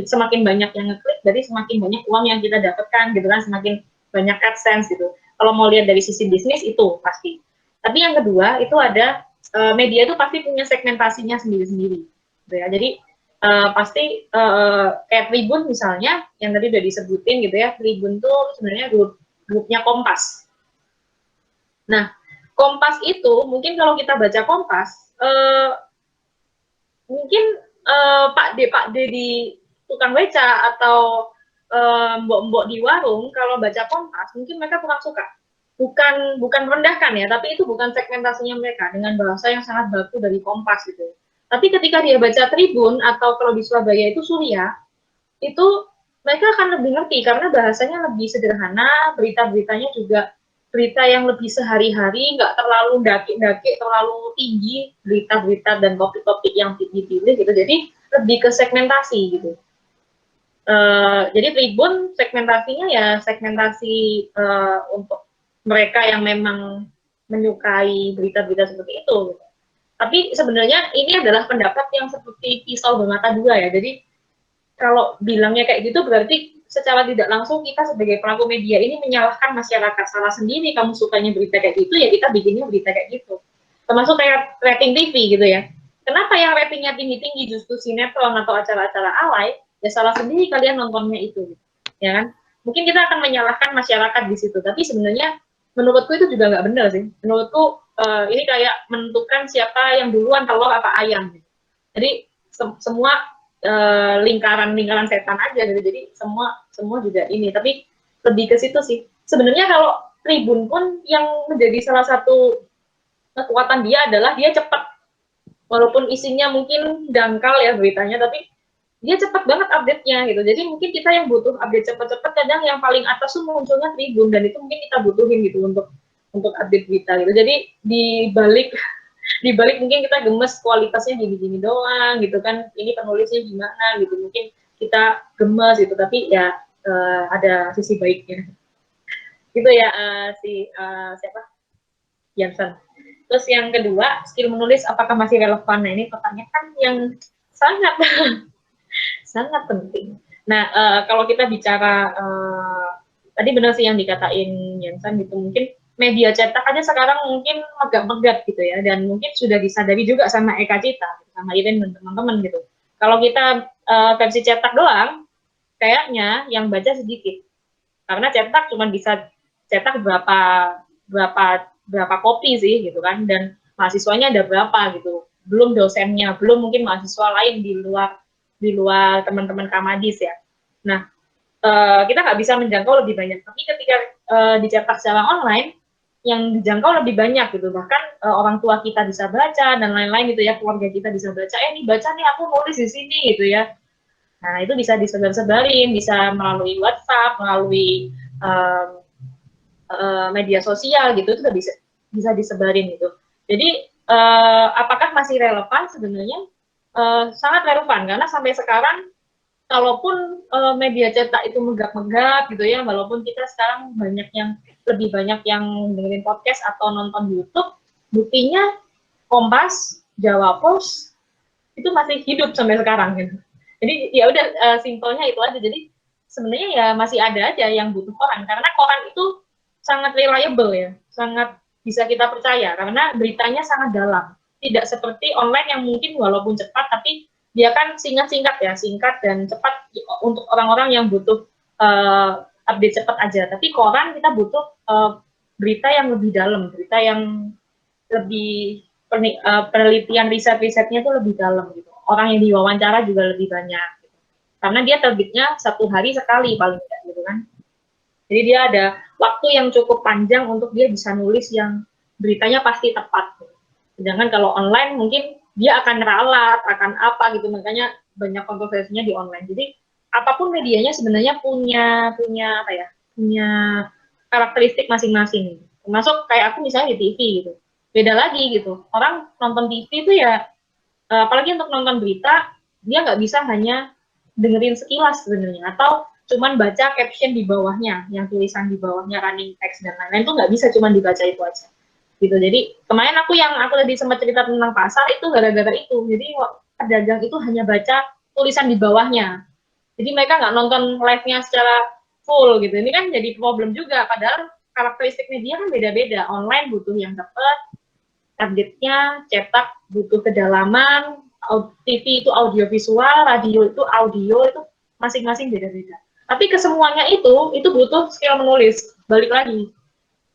semakin banyak yang ngeklik, berarti semakin banyak uang yang kita dapatkan gitu kan, semakin banyak AdSense gitu. Kalau mau lihat dari sisi bisnis itu pasti. Tapi yang kedua itu ada media itu pasti punya segmentasinya sendiri-sendiri. Gitu ya. Jadi pasti kayak Tribun misalnya yang tadi udah disebutin gitu ya, Tribun tuh sebenarnya grupnya Kompas. Nah, Kompas itu mungkin kalau kita baca Kompas mungkin Pak D di tukang beca atau mbok-mbok di warung kalau baca Kompas mungkin mereka kurang suka. Bukan merendahkan ya, tapi itu bukan segmentasinya mereka dengan bahasa yang sangat baku dari Kompas gitu. Tapi ketika dia baca Tribun atau kalau di Surabaya itu Surya, itu mereka akan lebih ngerti karena bahasanya lebih sederhana, berita-beritanya juga berita yang lebih sehari-hari, nggak terlalu daki-daki, terlalu tinggi berita-berita dan topik-topik yang dipilih gitu. Jadi lebih ke segmentasi gitu. Jadi Tribun segmentasinya ya segmentasi untuk mereka yang memang menyukai berita-berita seperti itu. Tapi sebenarnya ini adalah pendapat yang seperti pisau bermata dua ya. Jadi kalau bilangnya kayak gitu berarti secara tidak langsung kita sebagai pelaku media ini menyalahkan masyarakat. Salah sendiri, kamu sukanya berita kayak gitu, ya kita bikinnya berita kayak gitu. Termasuk kayak rating TV gitu ya. Kenapa yang ratingnya tinggi-tinggi justru sinetron atau acara-acara alay? Ya salah sendiri kalian nontonnya itu, ya kan? Mungkin kita akan menyalahkan masyarakat di situ, tapi sebenarnya menurutku itu juga nggak benar sih. Menurutku ini kayak menentukan siapa yang duluan, telur apa ayam. Jadi semua lingkaran setan aja gitu. Jadi semua juga ini, tapi lebih ke situ sih. Sebenarnya kalau Tribun pun yang menjadi salah satu kekuatan dia adalah dia cepat. Walaupun isinya mungkin dangkal ya beritanya, tapi dia cepat banget update-nya gitu. Jadi mungkin kita yang butuh update cepat-cepat, kadang yang paling atas tuh munculnya Tribun, dan itu mungkin kita butuhin gitu untuk update berita gitu. Jadi di balik mungkin kita gemes kualitasnya gini-gini doang gitu kan, ini penulisnya gimana gitu, mungkin kita gemes gitu, tapi ya ada sisi baiknya gitu ya. Siapa, Jansen. Terus yang kedua, skill menulis apakah masih relevan? Nah, ini pertanyaan yang sangat sangat penting. Nah, kalau kita bicara tadi benar sih yang dikatain Jansen gitu, mungkin media cetak aja sekarang mungkin agak megat gitu ya, dan mungkin sudah disadari juga sama Eka Cita, sama Iren dan teman-teman gitu. Kalau kita versi cetak doang, kayaknya yang baca sedikit, karena cetak cuma bisa cetak berapa kopi sih gitu kan, dan mahasiswanya ada berapa gitu, belum dosennya, belum mungkin mahasiswa lain di luar teman-teman Kamadis ya. Nah, kita nggak bisa menjangkau lebih banyak, tapi ketika dicetak secara online, yang dijangkau lebih banyak gitu, bahkan orang tua kita bisa baca dan lain-lain gitu ya, keluarga kita bisa baca, ini baca nih aku nulis di sini gitu ya. Nah, itu bisa disebar-sebarin, bisa melalui WhatsApp, melalui media sosial gitu, itu bisa disebarin gitu. Jadi apakah masih relevan? Sebenarnya sangat relevan, karena sampai sekarang kalaupun media cetak itu megap-megap gitu ya, walaupun kita sekarang lebih banyak yang dengerin podcast atau nonton YouTube, buktinya Kompas, Jawa Post itu masih hidup sampai sekarang gitu. Jadi ya udah simpelnya itu aja. Jadi sebenarnya ya masih ada aja yang butuh koran, karena koran itu sangat reliable ya, sangat bisa kita percaya karena beritanya sangat dalam. Tidak seperti online yang mungkin walaupun cepat, tapi dia kan singkat dan cepat untuk orang-orang yang butuh update cepat aja. Tapi koran kita butuh berita yang lebih dalam, berita yang lebih penelitian risetnya itu lebih dalam gitu. Orang yang diwawancara juga lebih banyak gitu. Karena dia terbitnya 1 hari sekali paling tidak gitu kan. Jadi dia ada waktu yang cukup panjang untuk dia bisa nulis yang beritanya pasti tepat gitu. Sedangkan kalau online mungkin dia akan ralat, akan apa gitu, makanya banyak kontroversinya di online. Jadi apapun medianya sebenarnya punya karakteristik masing-masing. Termasuk kayak aku misalnya di TV gitu. Beda lagi gitu. Orang nonton TV itu ya, apalagi untuk nonton berita, dia nggak bisa hanya dengerin sekilas sebenarnya, atau cuman baca caption di bawahnya, yang tulisan di bawahnya, running text dan lain-lain, itu nggak bisa cuman dibaca itu aja. Gitu. Jadi kemarin aku tadi sempat cerita tentang pasar itu gara-gara itu. Jadi pedagang itu hanya baca tulisan di bawahnya. Jadi mereka nggak nonton live-nya secara full gitu. Ini kan jadi problem juga. Padahal karakteristik media kan beda-beda. Online butuh yang cepat, update-nya, cetak butuh kedalaman, TV itu audiovisual, radio itu audio, itu masing-masing beda-beda. Tapi kesemuanya itu butuh skill menulis. Balik lagi.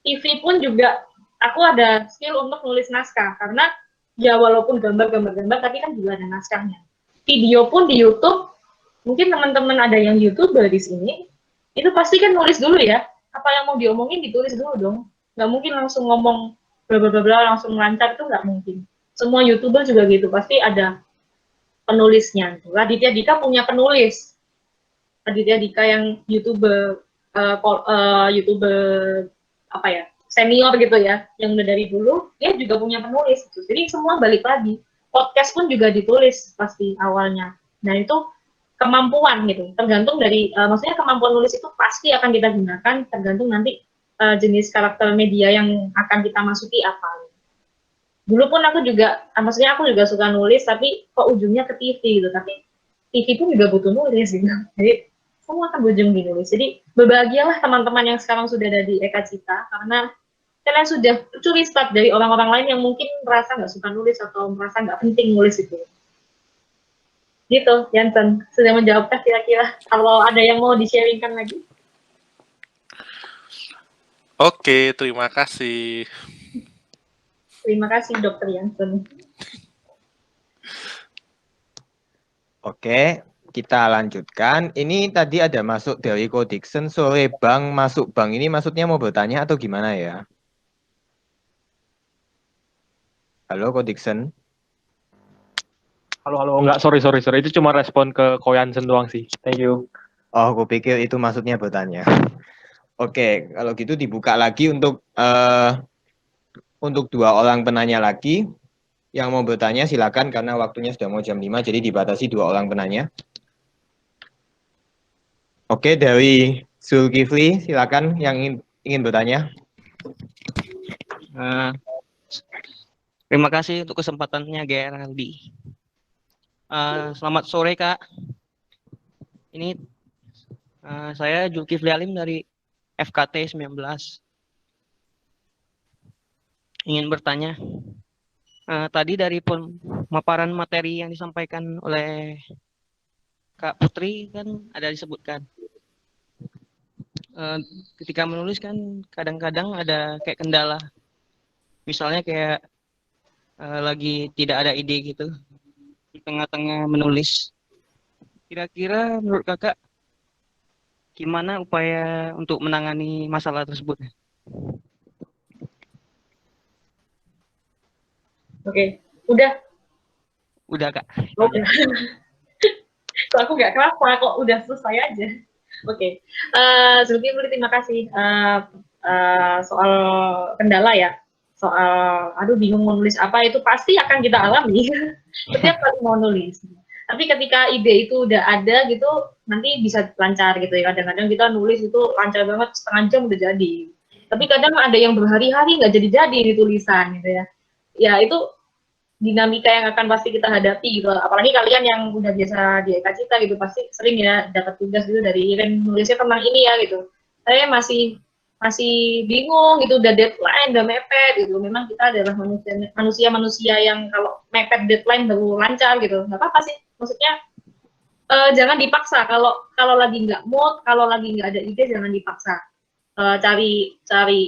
TV pun juga aku ada skill untuk nulis naskah, karena ya walaupun gambar tapi kan juga ada naskahnya. Video pun di YouTube, mungkin teman-teman ada yang YouTuber di sini, itu pasti kan nulis dulu ya, apa yang mau diomongin ditulis dulu dong. Nggak mungkin langsung ngomong bla bla bla langsung lancar, itu nggak mungkin. Semua YouTuber juga gitu, pasti ada penulisnya. Raditya Dika punya penulis. Raditya Dika yang YouTuber senior gitu ya, yang udah dari dulu, dia juga punya penulis gitu. Jadi semua balik lagi. Podcast pun juga ditulis pasti awalnya. Nah itu kemampuan gitu, tergantung dari, maksudnya kemampuan nulis itu pasti akan kita gunakan, tergantung nanti jenis karakter media yang akan kita masuki apa. Dulu pun aku juga suka nulis, tapi kok ujungnya ke TV gitu. Tapi TV pun juga butuh nulis gitu. Jadi semua akan berujung di nulis. Jadi berbahagialah teman-teman yang sekarang sudah ada di Eka Cita, karena kalian sudah curi start dari orang-orang lain yang mungkin merasa nggak suka nulis atau merasa nggak penting nulis itu. Gitu, Jansen. Sudah menjawabkah kira-kira? Kalau ada yang mau di-sharingkan lagi? Oke, terima kasih. Terima kasih, Dokter Jansen. Oke, kita lanjutkan. Ini tadi ada masuk dari Ko Dixon, sore Bang, masuk Bang. Ini maksudnya mau bertanya atau gimana ya? Halo, Ko Dixon. Halo, enggak, sorry. Itu cuma respon ke Ko Jansen doang sih. Thank you. Oh, aku pikir itu maksudnya bertanya. Oke, kalau gitu dibuka lagi untuk 2 orang penanya lagi. Yang mau bertanya silakan karena waktunya sudah mau jam 5, jadi dibatasi 2 orang penanya. Oke, dari Zulkifli, silakan yang ingin bertanya. Terima kasih untuk kesempatannya, Geraldi. Selamat sore, Kak. Ini saya Zulkifli Alim dari FKT 19. Ingin bertanya, tadi dari pemaparan materi yang disampaikan oleh Kak Putri kan ada disebutkan. Ketika menulis kan kadang-kadang ada kayak kendala. Misalnya kayak lagi tidak ada ide gitu di tengah-tengah menulis. Kira-kira menurut Kakak gimana upaya untuk menangani masalah tersebut? Oke, udah. Udah, Kak. Udah. Kok aku nggak kenapa, kok udah selesai aja. Oke, Zulkifli terima kasih. Soal kendala ya, soal aduh bingung mau nulis apa, itu pasti akan kita alami setiap kali mau nulis. Tapi ketika ide itu udah ada gitu, nanti bisa lancar gitu ya. Kadang-kadang kita nulis itu lancar banget, setengah jam udah jadi. Tapi kadang ada yang berhari-hari nggak jadi-jadi di tulisan gitu ya. Ya itu dinamika yang akan pasti kita hadapi gitu. Apalagi kalian yang udah biasa di Eka Cita gitu, pasti sering ya dapat tugas gitu dari Iren nulisnya tentang ini ya gitu. Saya masih bingung gitu, udah deadline, udah mepet gitu. Memang kita adalah manusia yang kalau mepet deadline baru lancar gitu. Nggak apa-apa sih. Maksudnya jangan dipaksa. Kalau lagi nggak mood, kalau lagi nggak ada ide, jangan dipaksa. Cari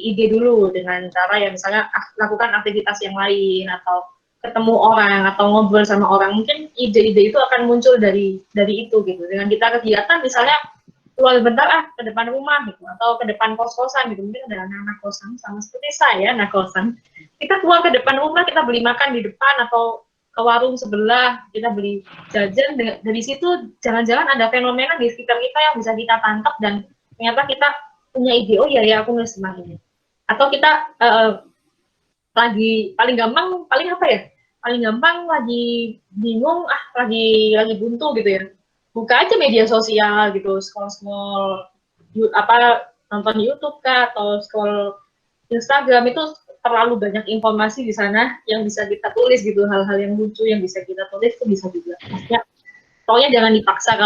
ide dulu dengan cara ya misalnya lakukan aktivitas yang lain atau ketemu orang atau ngobrol sama orang, mungkin ide-ide itu akan muncul dari itu gitu. Dengan kita kegiatan misalnya keluar bentar ke depan rumah gitu atau ke depan kos-kosan gitu, mungkin ada anak kosan sama seperti saya anak kosan, kita keluar ke depan rumah, kita beli makan di depan atau ke warung sebelah, kita beli jajan. Dari situ jangan-jangan ada fenomena di sekitar kita yang bisa kita tangkap dan ternyata kita punya ide, oh ya aku nulis tentang ini. Atau kita lagi paling gampang lagi bingung, lagi buntu gitu ya, buka aja media sosial gitu, scroll nonton YouTube kah atau scroll Instagram, itu terlalu banyak informasi di sana yang bisa kita tulis gitu, hal-hal yang lucu yang bisa kita tulis itu bisa juga. Maksudnya pokoknya jangan dipaksa,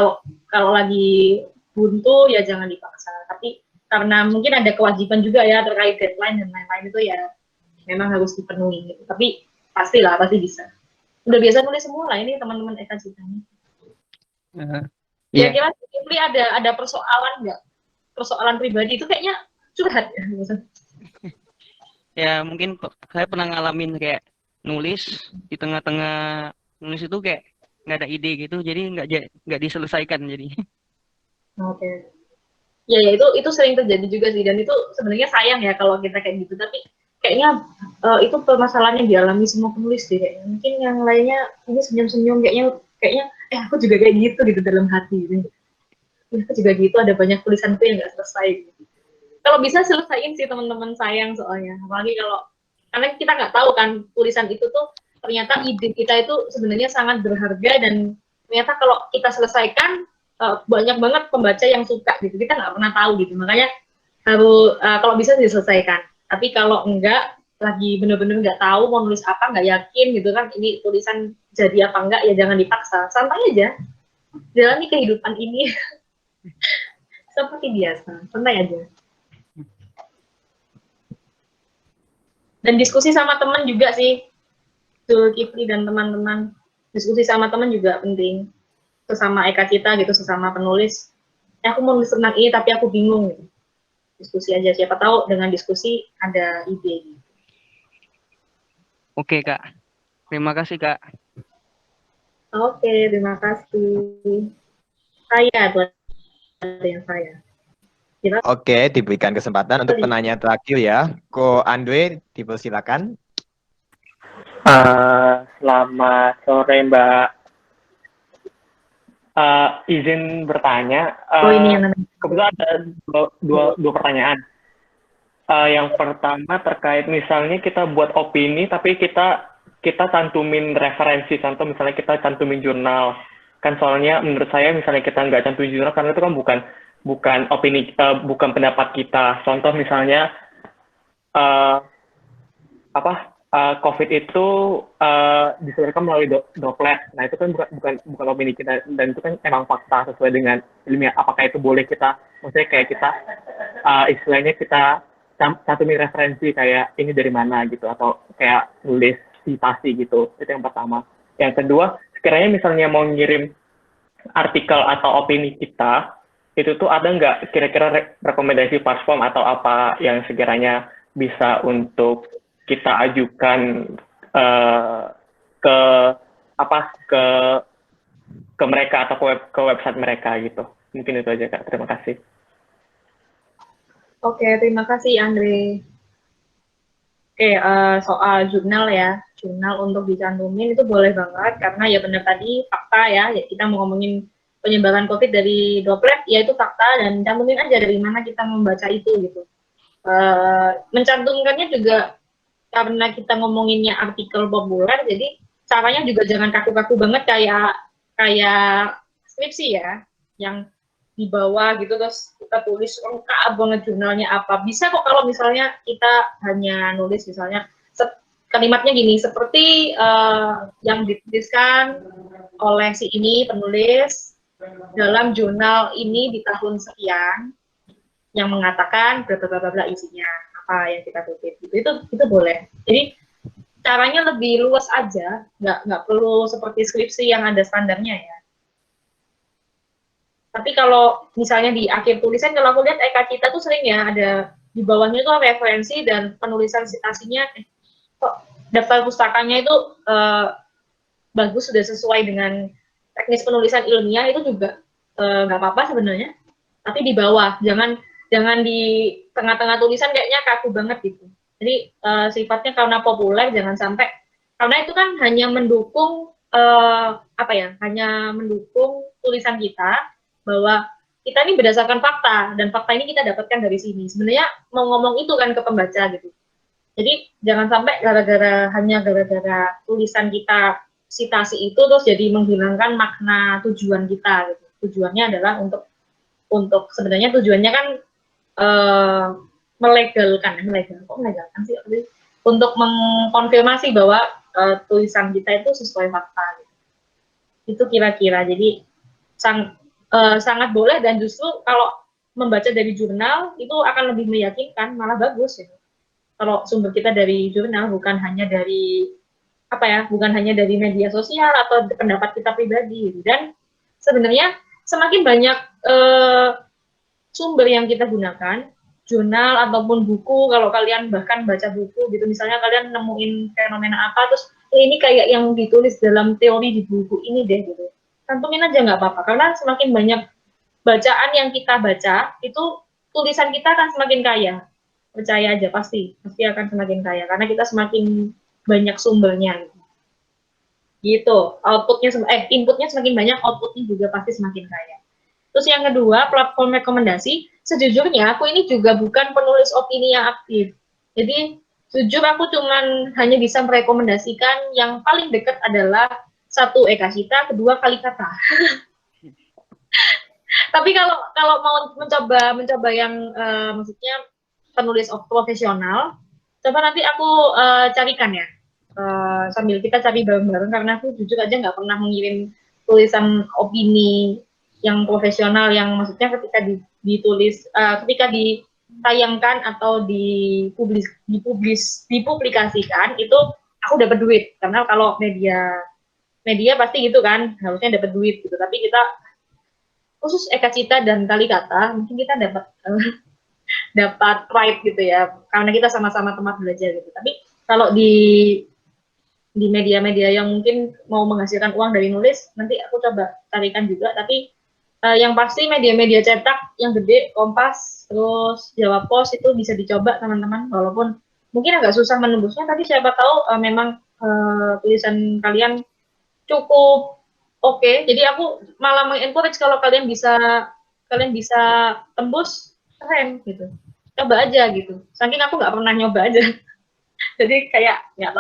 kalau lagi buntu ya jangan dipaksa, tapi karena mungkin ada kewajiban juga ya terkait deadline dan lain-lain, itu ya memang harus dipenuhi gitu. Tapi pasti bisa. Udah biasa nulis semua lah ini teman-teman Eka Cita. Kira-kira Zulkifli ada persoalan nggak? Persoalan pribadi itu kayaknya curhat ya. Ya mungkin saya pernah ngalamin kayak nulis di tengah-tengah nulis itu kayak nggak ada ide gitu, jadi nggak diselesaikan jadi. Oke. Ya itu sering terjadi juga sih, dan itu sebenarnya sayang ya kalau kita kayak gitu, tapi kayaknya itu permasalahan yang dialami semua penulis deh kayaknya. Mungkin yang lainnya ini senyum-senyum kayaknya aku juga kayak gitu dalam hati gitu. Aku juga gitu, ada banyak tulisanku yang nggak selesai gitu. Kalau bisa selesaiin sih teman-teman, sayang soalnya, apalagi karena kita nggak tahu kan tulisan itu tuh ternyata ide kita itu sebenarnya sangat berharga, dan ternyata kalau kita selesaikan banyak banget pembaca yang suka gitu, kita nggak pernah tahu gitu. Makanya harus kalau bisa diselesaikan. Tapi kalau enggak, lagi bener-bener nggak tahu mau nulis apa, nggak yakin gitu kan, ini tulisan jadi apa enggak, ya jangan dipaksa, santai aja. jalani kehidupan ini seperti biasa, santai aja. Dan diskusi sama teman juga sih, Zulkifli dan teman-teman. Diskusi sama teman juga penting. Sesama Eka Cita gitu, sesama penulis. Aku mau nulis tentang ini tapi aku bingung. Gitu. Diskusi aja, siapa tahu dengan diskusi ada ide. Oke, Kak. Terima kasih, Kak. Oke, terima kasih. Saya buat yang saya. Kita Oke, diberikan kesempatan untuk penanya terakhir ya. Ko Andre, dipersilakan. Selamat sore Mbak. Izin bertanya. ini yang Kebetulan ada dua pertanyaan. Yang pertama terkait misalnya kita buat opini, tapi kita cantumin referensi. Contoh misalnya kita cantumin jurnal. Kan soalnya menurut saya misalnya kita nggak cantumin jurnal karena itu kan bukan opini, bukan pendapat kita. Contoh misalnya COVID itu disebarkan melalui droplet. Nah itu kan bukan opini kita, dan itu kan emang fakta sesuai dengan ilmiah. Apakah itu boleh kita, maksudnya kayak kita istilahnya kita cantumin referensi kayak ini dari mana gitu, atau kayak nulis citasi gitu. Itu yang pertama. Yang kedua, sekiranya misalnya mau ngirim artikel atau opini kita, itu tuh ada nggak kira-kira rekomendasi platform atau apa yang sekiranya bisa untuk kita ajukan ke mereka atau ke website mereka gitu. Mungkin itu aja, Kak. Terima kasih. Oke, terima kasih Andre. Oke, soal jurnal ya, jurnal untuk dicantumin itu boleh banget, karena ya benar tadi fakta ya, kita mau ngomongin penyebaran COVID dari droplet, ya itu fakta, dan cantumin aja dari mana kita membaca itu gitu. Mencantumkannya juga karena kita ngomonginnya artikel populer, jadi caranya juga jangan kaku-kaku banget kayak skripsi ya, yang di bawah gitu terus kita tulis lengkap banget jurnalnya apa. Bisa kok kalau misalnya kita hanya nulis misalnya kalimatnya gini, seperti yang dituliskan oleh si ini penulis dalam jurnal ini di tahun sekian yang mengatakan bla bla bla bla isinya apa yang kita kutip gitu. Itu boleh. Jadi caranya lebih luas aja, nggak perlu seperti skripsi yang ada standarnya ya. Tapi kalau misalnya di akhir tulisan, kalau aku lihat Eka Cita tuh sering ya ada di bawahnya itu referensi dan penulisan citasinya, kok daftar pustakanya itu bagus, sudah sesuai dengan teknis penulisan ilmiah, itu juga nggak apa-apa sebenarnya. Tapi di bawah, jangan di tengah-tengah tulisan kayaknya kaku banget gitu. Jadi sifatnya karena populer, jangan sampai, karena itu kan hanya mendukung hanya mendukung tulisan kita, bahwa kita ini berdasarkan fakta, dan fakta ini kita dapatkan dari sini. Sebenarnya mau ngomong itu kan ke pembaca gitu. Jadi jangan sampai hanya gara-gara tulisan kita citasi itu terus jadi menghilangkan makna tujuan kita gitu. Tujuannya adalah untuk sebenarnya tujuannya kan melegalkan sih, untuk mengkonfirmasi bahwa tulisan kita itu sesuai fakta gitu. Itu kira-kira. Jadi sangat boleh, dan justru kalau membaca dari jurnal itu akan lebih meyakinkan, malah bagus ya. Kalau sumber kita dari jurnal, bukan hanya dari media sosial atau pendapat kita pribadi gitu. Dan sebenarnya semakin banyak sumber yang kita gunakan, jurnal ataupun buku, kalau kalian bahkan baca buku gitu, misalnya kalian nemuin fenomena apa, terus ini kayak yang ditulis dalam teori di buku ini deh gitu, cantumin aja nggak apa-apa, karena semakin banyak bacaan yang kita baca, itu tulisan kita akan semakin kaya. Percaya aja, pasti akan semakin kaya, karena kita semakin banyak sumbernya. Gitu, inputnya semakin banyak, outputnya juga pasti semakin kaya. Terus yang kedua, platform rekomendasi. Sejujurnya, aku ini juga bukan penulis opini yang aktif. Jadi, jujur aku hanya bisa merekomendasikan yang paling dekat adalah satu Eka Cita, kedua Kalikata. Tapi kalau mau mencoba yang maksudnya penulis profesional, coba nanti aku carikan ya, sambil kita cari bareng-bareng, karena aku jujur aja nggak pernah mengirim tulisan opini yang profesional, yang maksudnya ketika ditulis, ketika ditayangkan atau dipublikasikan itu aku dapat duit, karena kalau media pasti gitu kan, harusnya dapat duit gitu. Tapi kita khusus Eka Cita dan Kali Kata mungkin kita dapat pride gitu ya, karena kita sama-sama tempat belajar gitu. Tapi kalau di media-media yang mungkin mau menghasilkan uang dari nulis, nanti aku coba carikan juga. Tapi yang pasti media-media cetak yang gede, Kompas, terus Jawa Pos itu bisa dicoba teman-teman, walaupun mungkin agak susah menembusnya, tapi siapa tahu memang tulisan kalian cukup oke. Jadi aku malah mengencourage kalau kalian bisa tembus, keren gitu. Coba aja gitu. Saking aku nggak pernah nyoba aja. Jadi kayak nggak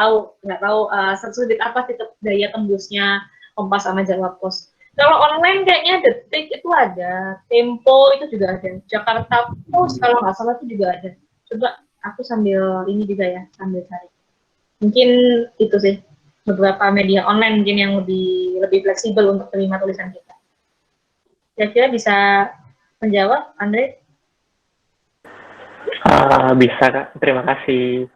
tahu sesulit apa sih daya tembusnya Kompas sama Jawa Pos. Kalau online kayaknya Detik itu ada, Tempo itu juga ada, Jakarta Post kalau nggak salah itu juga ada. Coba aku sambil ini juga ya, sambil cari. Mungkin itu sih beberapa media online mungkin yang lebih fleksibel untuk terima tulisan kita. Kira-kira bisa menjawab, Andre? Bisa, Kak. Terima kasih.